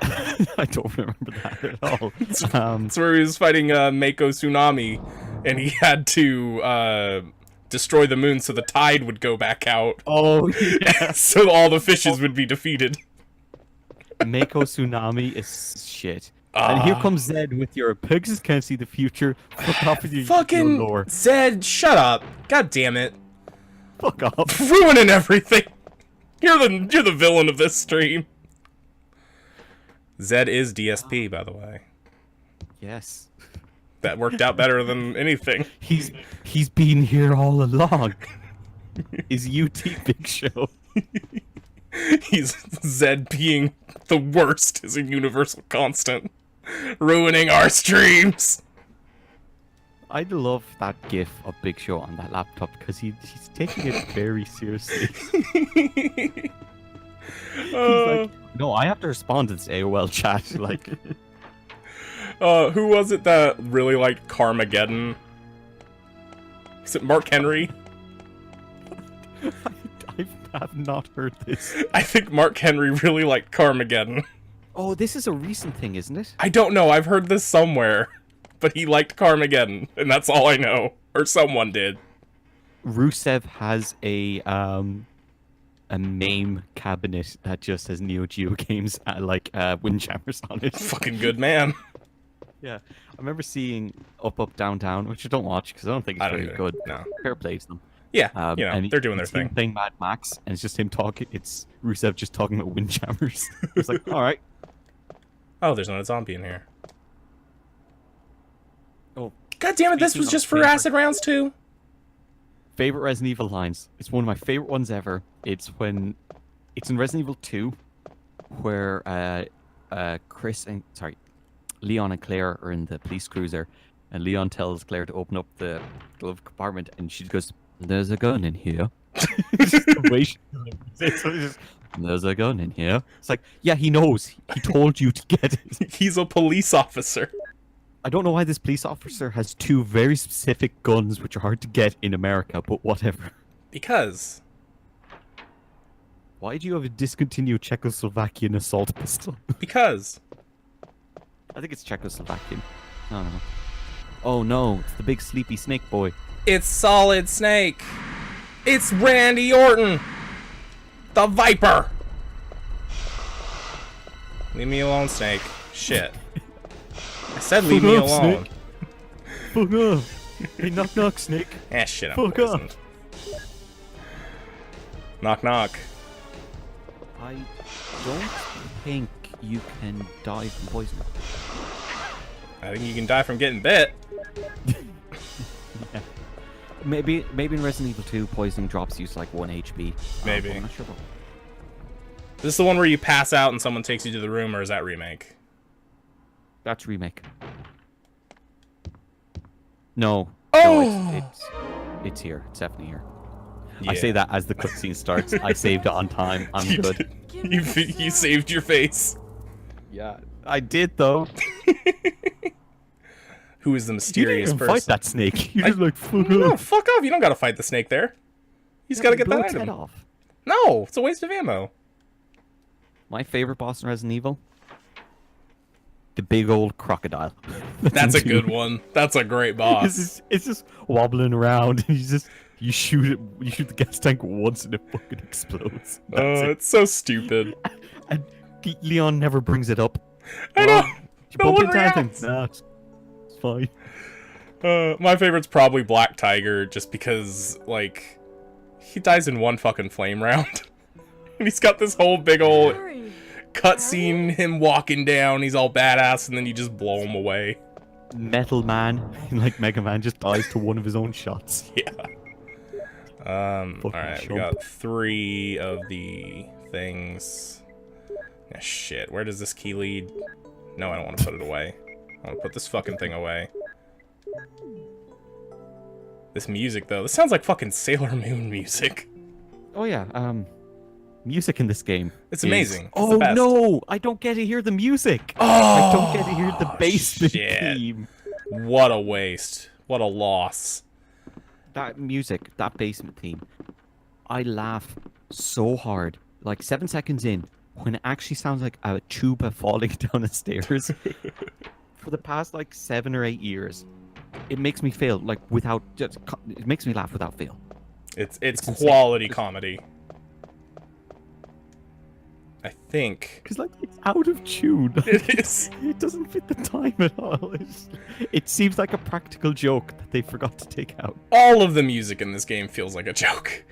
I don't remember that at all. That's where he was fighting Mako Tsunami, and he had to destroy the moon so the tide would go back out. Oh yeah. So all the fishes would be defeated. Mako Tsunami is shit. And here comes Zed with your Pegasus can't see the future. Fuck off with your Fucking lore. Zed, shut up. God damn it. Fuck off. Ruining everything. You're the villain of this stream. Zed is DSP, by the way. Yes. That worked out better than anything. He's been here all along. Is UT Big Show. He's Zed being the worst as a universal constant. Ruining our streams. I love that gif of Big Show on that laptop because he's taking it very seriously. He's like, no, I have to respond to this AOL chat. Like, who was it that really liked Carmageddon? Is it Mark Henry? I have not heard this. I think Mark Henry really liked Carmageddon. Oh, this is a recent thing, isn't it? I don't know, I've heard this somewhere. But he liked Carmageddon, and that's all I know. Or someone did. Rusev has a MAME cabinet that just has Neo Geo games Windjammers on it. Fucking good man. Yeah, I remember seeing Up Down Down, which I don't watch because I don't think it's very either. good. No. Fair play to them. Yeah, and they're doing their it's him thing. playing Mad Max, and it's just him talking. It's Rusev just talking about Windjammers. It's like, all right. Oh, there's not a zombie in here. Oh, God damn it, this Speaking was of just for favorite- acid rounds too? favorite Resident Evil lines. It's one of my favorite ones ever. It's in Resident Evil 2, where Leon and Claire are in the police cruiser, and Leon tells Claire to open up the glove compartment, and she goes, "There's a gun in here." Just the way she says it, just, "There's a gun in here." It's like, yeah, he knows. He told you to get it. He's a police officer. I don't know why this police officer has two very specific guns which are hard to get in America, but whatever. Because Why do you have a discontinued Czechoslovakian assault pistol? Because I think it's Czechoslovakian. I don't know. Oh no, it's the big sleepy snake boy. it's Solid Snake. It's Randy Orton. The Viper. Leave me alone, Snake. Shit. I said leave me Fuck off, alone. Snake. Fuck off. Hey, knock knock, snake. Shit, I'm Fuck off. poisoned. Knock knock. I don't think you can die from poison. I think you can die from getting bit. Yeah. Maybe in Resident Evil 2, poisoning drops you to like 1 HP. Maybe. I'm not sure about. Is this the one where you pass out and someone takes you to the room, or is that remake? That's remake. No. Oh! No, it's here. It's definitely here. I say that as the cutscene starts. I saved it on time. I'm You good. did. You saved your face. Yeah, I did though. Who is the mysterious You didn't even person? fight that snake. You just like fuck No, off. fuck off. You don't gotta fight the snake there. He's gotta get Blow that its head item. off. No, it's a waste of ammo. My favorite boss in Resident Evil. the big old crocodile. That's a in good two. one. That's a great boss. It's just wobbling around, and you shoot the gas tank once, and it fucking explodes. That's it. It's so stupid. And Leon never brings it up. I know. You No bump one into anything? reacts. Nah, it's fine. My favorite's probably Black Tiger, just because, like, he dies in one fucking flame round. And he's got this whole big old Hurry. cutscene, him walking down, he's all badass, and then you just blow him away. Metal Man, like Mega Man, just dies to one of his own shots. Yeah. Alright, we chump. got 3 of the things. Ah, shit, where does this key lead? No, I don't want to put it away. I want to put this fucking thing away. This music, though, this sounds like fucking Sailor Moon music. Oh yeah, music in this game. It's is- amazing. It's the Oh best. no, I don't get to hear the music. Oh, I don't get to hear the basement shit. theme. What a waste. What a loss. That music, that basement theme, I laugh so hard. Like 7 seconds in, when it actually sounds like a tuba falling down the stairs. For the past like 7 or 8 years, it makes me fail. Like without, it makes me laugh without fail. It's insane. quality comedy. I think Because like it's out of tune. it is. It doesn't fit the time at all. It seems like a practical joke that they forgot to take out. All of the music in this game feels like a joke.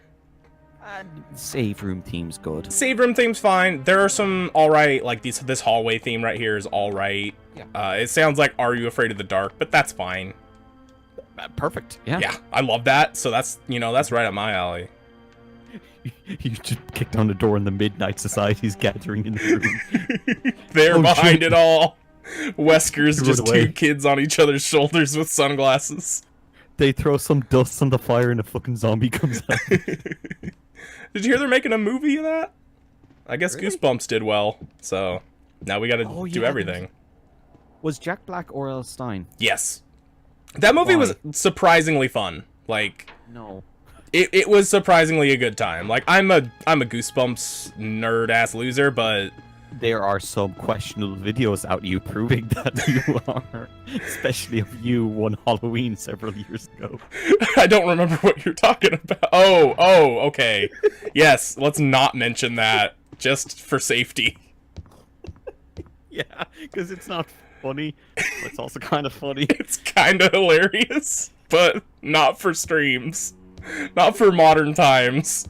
Save room theme's good. Save room theme's fine. There are some alright, like this hallway theme right here is alright. Yeah. It sounds like Are You Afraid of the Dark, but that's fine. Perfect. Yeah. Yeah, I love that. So that's, that's right up my alley. You just kick down the door and the Midnight Society's gathering in the room. They're Oh, behind shit. it all. Wesker's Threw it just away. 2 kids on each other's shoulders with sunglasses. They throw some dust on the fire and a fucking zombie comes out. Did you hear they're making a movie of that? I guess Really? Goosebumps did well, so now we gotta Oh, do yeah, everything. Was Jack Black or L. Stein? Yes. That movie was Why? surprisingly fun. Like, No. it was surprisingly a good time. Like, I'm a Goosebumps nerd-ass loser, but There are some questionable videos out you proving that you are. Especially of you one Halloween several years ago. I don't remember what you're talking about. Oh, okay. Yes, let's not mention that, just for safety. Yeah, because it's not funny, but it's also kind of funny. It's kind of hilarious, but not for streams. Not for modern times.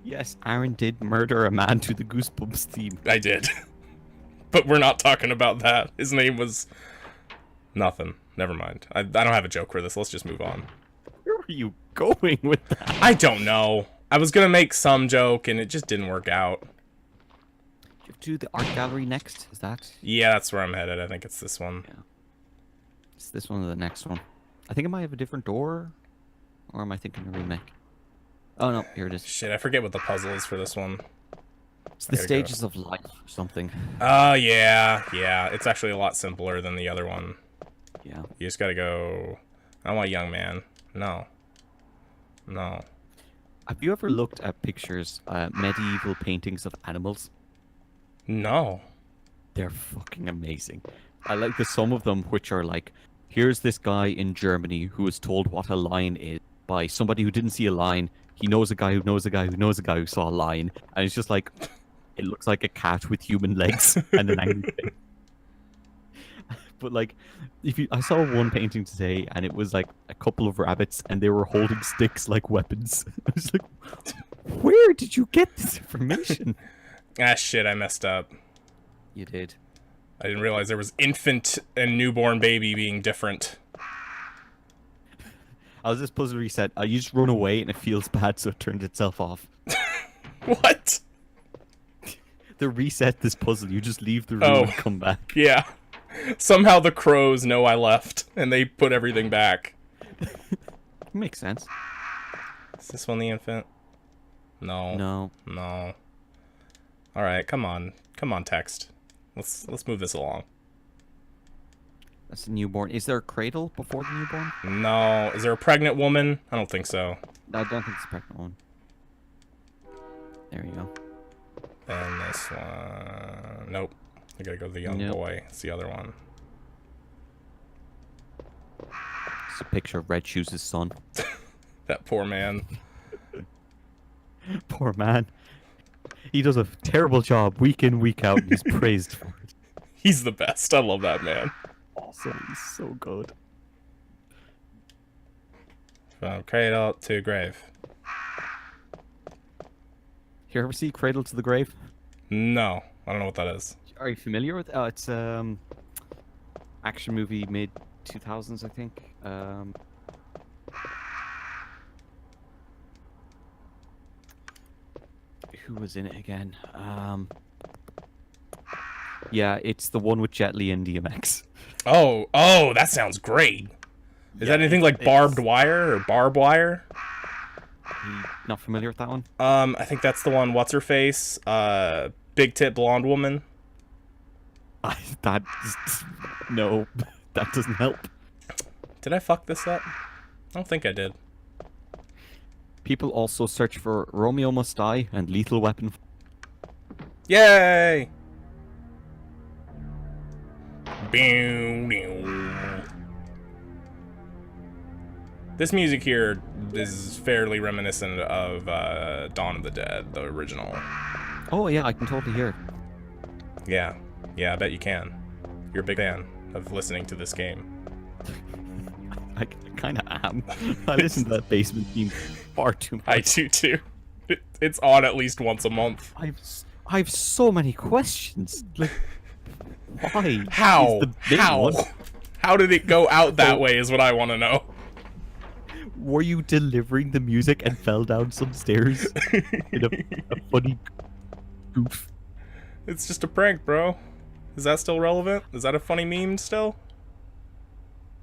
Yes, Aaron did murder a man to the Goosebumps theme. I did. But we're not talking about that. His name was... nothing. Never mind. I don't have a joke for this. Let's just move on. Where are you going with that? I don't know. I was gonna make some joke, and it just didn't work out. You have to do the art gallery next? Is that? Yeah, that's where I'm headed. I think it's this one. Is this one or the next one? I think it might have a different door. Or am I thinking a remake? Oh no, here it is. Shit, I forget what the puzzle is for this one. It's the There you go. stages of life or something. Oh, yeah. It's actually a lot simpler than the other one. Yeah. You just gotta go... I want young man. No. Have you ever looked at pictures, medieval paintings of animals? No. They're fucking amazing. I like some of them which are like, here's this guy in Germany who was told what a lion is by somebody who didn't see a lion. He knows a guy who knows a guy who knows a guy who saw a lion. And it's just like, it looks like a cat with human legs and an angry face. But like, I saw one painting today and it was like a couple of rabbits and they were holding sticks like weapons. I was like, where did you get this information? Ah, shit, I messed up. You did. I didn't realize there was infant and newborn baby being different. I was just supposed to reset. You just run away and it feels bad, so it turned itself off. What? To reset this puzzle, you just leave the room Oh. and come back. Yeah. Somehow the crows know I left, and they put everything back. Makes sense. Is this one the infant? No. No. Alright, come on. Come on, text. Let's move this along. That's a newborn. Is there a cradle before the newborn? No. Is there a pregnant woman? I don't think so. I don't think it's a pregnant one. There you go. And this one... Nope. I gotta go to the young Yep. boy. It's the other one. It's a picture of Red Shoes' son. That poor man. Poor man. He does a terrible job week in, week out, and he's praised for it. He's the best. I love that man. Awesome. He's so good. From cradle to grave. You ever see Cradle to the Grave? No, I don't know what that is. Are you familiar with? Oh, it's action movie mid 2000s, I think. Who was in it again? Yeah, it's the one with Jet Li and DMX. Oh, that sounds great. Is that anything like barbed wire or barb wire? You not familiar with that one? I think that's the one. What's her face? Big tit blonde woman. No, that doesn't help. Did I fuck this up? I don't think I did. People also search for Romeo Must Die and Lethal Weapon. Yay! This music here is fairly reminiscent of Dawn of the Dead, the original. Oh yeah, I can totally hear it. Yeah, I bet you can. You're a big fan of listening to this game. I kind of am. I listen to that basement theme far too much. I do too. It's on at least once a month. I have so many questions. Like, why? How? is the big one? How did it go out that way is what I want to know. Were you delivering the music and fell down some stairs in a funny goof? It's just a prank, bro. Is that still relevant? Is that a funny meme still?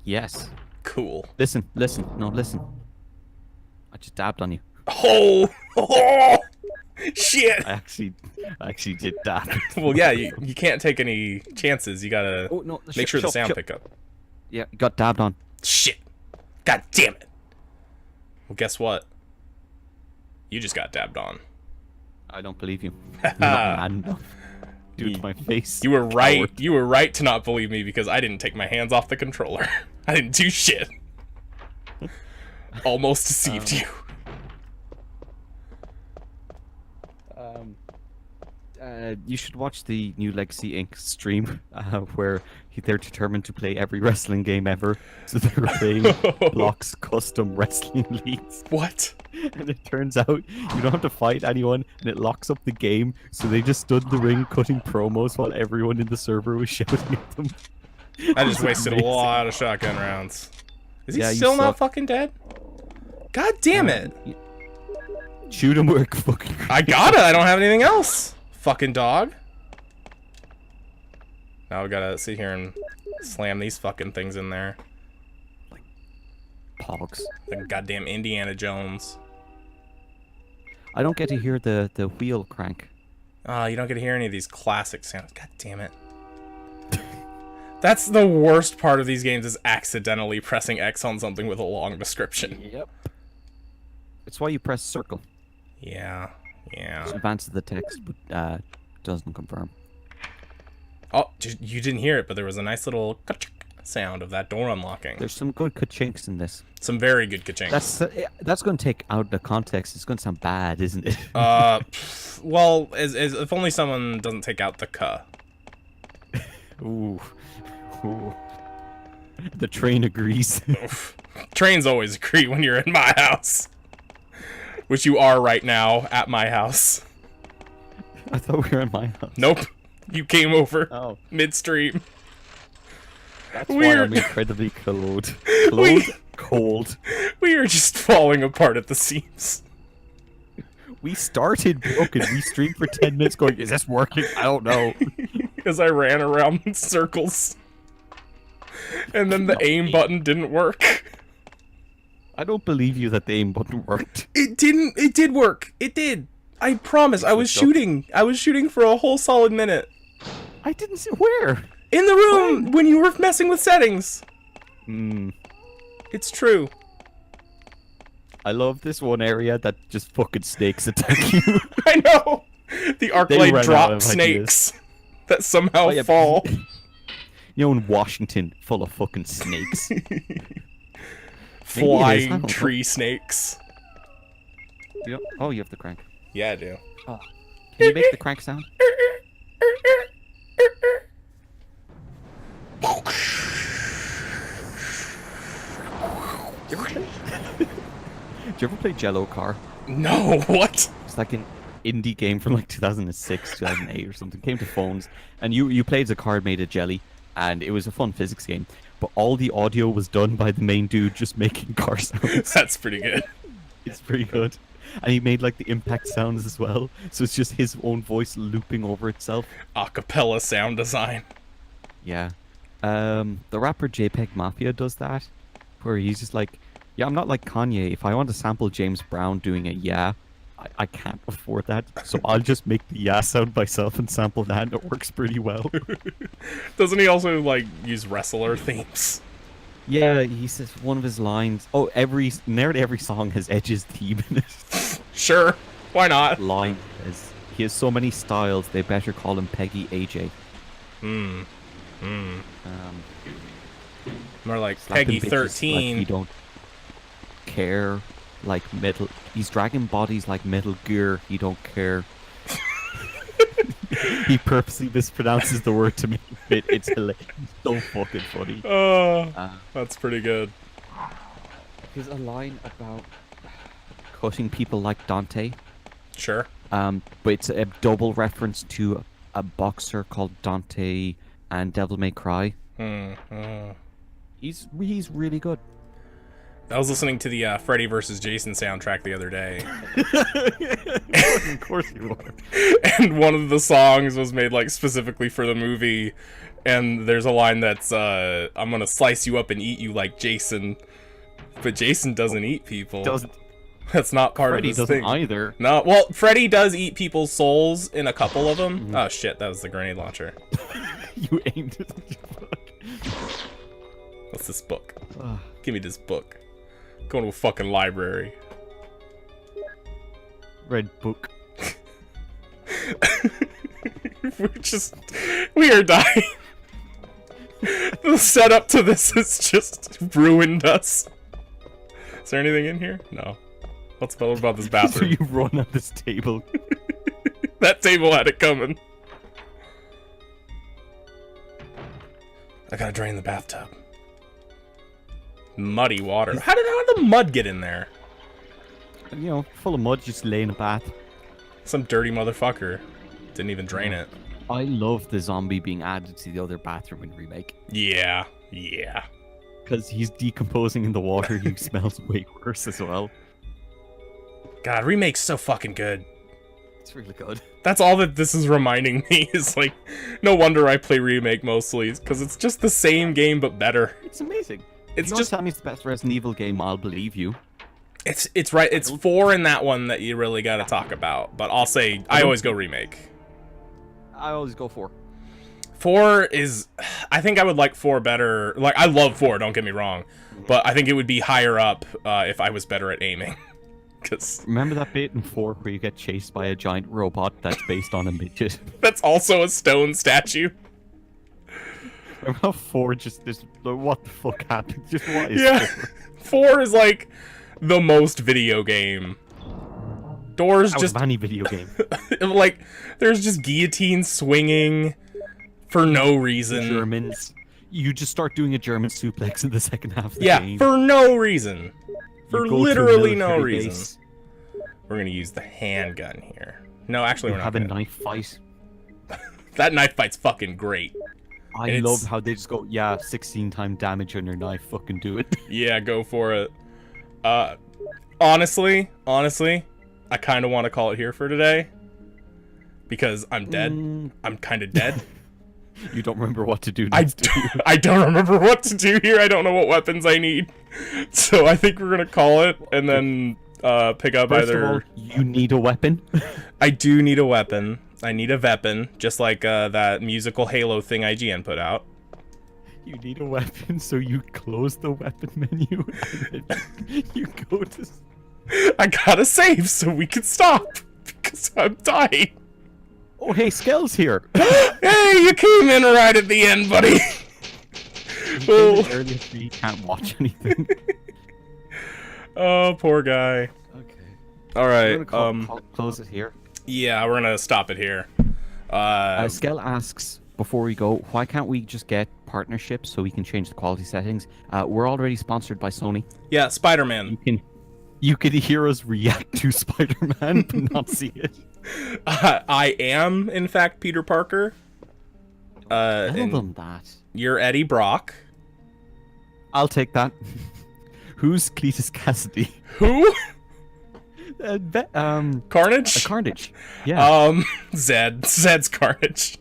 Yes. Cool. Listen. No, listen. I just dabbed on you. Oh! Shit! I actually did dab. Well, yeah, you can't take any chances. You gotta Oh, no, make sure the shut- sound shut- pick up. Yeah, got dabbed on. Shit! God damn it! Well, guess what? You just got dabbed on. I don't believe you. You're not man enough. Do it to my face. You were right. coward. You were right to not believe me because I didn't take my hands off the controller. I didn't do shit. Almost deceived you. You should watch the new Legacy Inc. stream where they're determined to play every wrestling game ever. So they're playing Block's custom wrestling leagues. What? And it turns out you don't have to fight anyone and it locks up the game. So they just stood in the ring cutting promos while everyone in the server was shouting at them. I just It's wasted a amazing. lot of shotgun rounds. Is he Yeah, you still not suck. fucking dead? God damn it! Shoot him with a fucking. I got it. I don't have anything else. Fucking dog. Now we gotta sit here and slam these fucking things in there. Pogs. Like goddamn Indiana Jones. I don't get to hear the wheel crank. Oh, you don't get to hear any of these classic sounds. God damn it. That's the worst part of these games is accidentally pressing X on something with a long description. Yep. It's why you press circle. Yeah. Advances the text, but doesn't confirm. Oh, you didn't hear it, but there was a nice little sound of that door unlocking. There's some good ka-chinks in this. Some very good ka-ching. That's going to take out the context. It's going to sound bad, isn't it? Well, if only someone doesn't take out the ka. Ooh. The train agrees. Trains always agree when you're in my house. Which you are right now at my house. I thought we were in my house. Nope. You came over Oh, midstream. that's Weird. why I'm incredibly cold. We- Cold. We are just falling apart at the seams. We started broken. We streamed for 10 minutes going, is this working? I don't know. Because I ran around in circles. And then the aim button didn't work. I don't believe you that the aim button worked. It didn't. It did work. It did. I promise. I was switched up? shooting. I was shooting for a whole solid minute. I didn't see where. In the room when you were messing with settings. Hmm. It's true. I love this one area that just fucking snakes attack you. I know. The arc They light ran out drop of snakes. that somehow Oh, yeah, fall. You know, in Washington, full of fucking snakes. Flying I don't know. tree snakes. Oh, you have the crank. Yeah, I do. Can you make the crank sound? Do you ever play Jello Car? No, what? It's like an indie game from like 2006, 2008 or something. Came to phones, and you played as a car made of jelly, and it was a fun physics game. But all the audio was done by the main dude just making car sounds. That's pretty good. It's pretty good. And he made like the impact sounds as well. So it's just his own voice looping over itself. Acapella sound design. Yeah. The rapper JPEG Mafia does that. Where he's just like, yeah, I'm not like Kanye. If I want to sample James Brown doing a yeah, I can't afford that. So I'll just make the yeah sound myself and sample that, and it works pretty well. Doesn't he also like use wrestler themes? Yeah, he says one of his lines. Oh, nearly every song has Edge's theme in it. Sure, why not? Line is, he has so many styles, they better call him Peggy AJ. More like Slapping Peggy bitches 13. Like he don't care, like metal. He's dragging bodies like Metal Gear. He don't care. He purposely mispronounces the word to make it fit. It's so fucking funny. That's pretty good. There's a line about cutting people like Dante. Sure. But it's a double reference to a boxer called Dante and Devil May Cry. He's really good. I was listening to the Freddy vs. Jason soundtrack the other day. Of course you are. And one of the songs was made like specifically for the movie. And there's a line that's, I'm gonna slice you up and eat you like Jason. But Jason doesn't eat people. That's not part Freddy of his doesn't thing. either. No, well, Freddy does eat people's souls in a couple of them. Oh shit, that was the grenade launcher. You aimed it. What's this book? Give me this book. Going to a fucking library. Red book. We are dying. The setup to this has just ruined us. Is there anything in here? No. What's about this So bathroom? you run at this table. That table had it coming. I gotta drain the bathtub. Muddy water. How did the mud get in there? And, you know, full of mud, just lay in a bath. Some dirty motherfucker. Didn't even drain it. I love the zombie being added to the other bathroom in Remake. Yeah. Because he's decomposing in the water, he smells way worse as well. God, Remake's so fucking good. It's really good. That's all that this is reminding me, is like, no wonder I play Remake mostly, because it's just the same game but better. It's amazing. It's If you just, tell me it's the best Resident Evil game, I'll believe you. it's right, it's 4 in that one that you really gotta talk about, but I'll say, I always go Remake. I always go for. 4 is, I think I would like 4 better, like, I love 4, don't get me wrong, but I think it would be higher up if I was better at aiming. Cause Remember that bit in 4 where you get chased by a giant robot that's based on a midget? that's also a stone statue. Remember how 4 just this? What the fuck happened? Just what is Yeah. 4? 4 is like the most video game. Doors Out just of any video game. like there's just guillotines swinging for no reason. Germans. You just start doing a German suplex in the second half of the Yeah, game. for no reason. For You go to a literally no military reason. base, We're gonna use the handgun here. No, actually, You we're not have a gonna. knife fight. That knife fight's fucking great. I And love it's- how they just go, yeah, 16 time damage on your knife, fucking do it. Yeah, go for it. Honestly, I kind of want to call it here for today because I'm dead. I'm kind of dead. You don't remember what to do I next, do you? I don't remember what to do here. I don't know what weapons I need. So I think we're gonna call it and then pick up First either. of all, you need a weapon. I do need a weapon. I need a weapon, just like that musical Halo thing IGN put out. You need a weapon, so you close the weapon menu and then you go to... I gotta save so we can stop because I'm dying. Oh, hey, Skell's here. Hey, you came in right at the end, buddy. Oh. Earlier, so he can't watch anything. Oh, poor guy. Okay. All right. Close it here. Yeah, we're gonna stop it here. Skell asks before we go, why can't we just get partnerships so we can change the quality settings? We're already sponsored by Sony. Yeah, Spider-Man. You could hear us react to Spider-Man, but not see it. I am, in fact, Peter Parker. Tell them that. You're Eddie Brock. I'll take that. Who's Cletus Cassidy? Who? Carnage. Carnage? Carnage. Yeah. Zed's Carnage.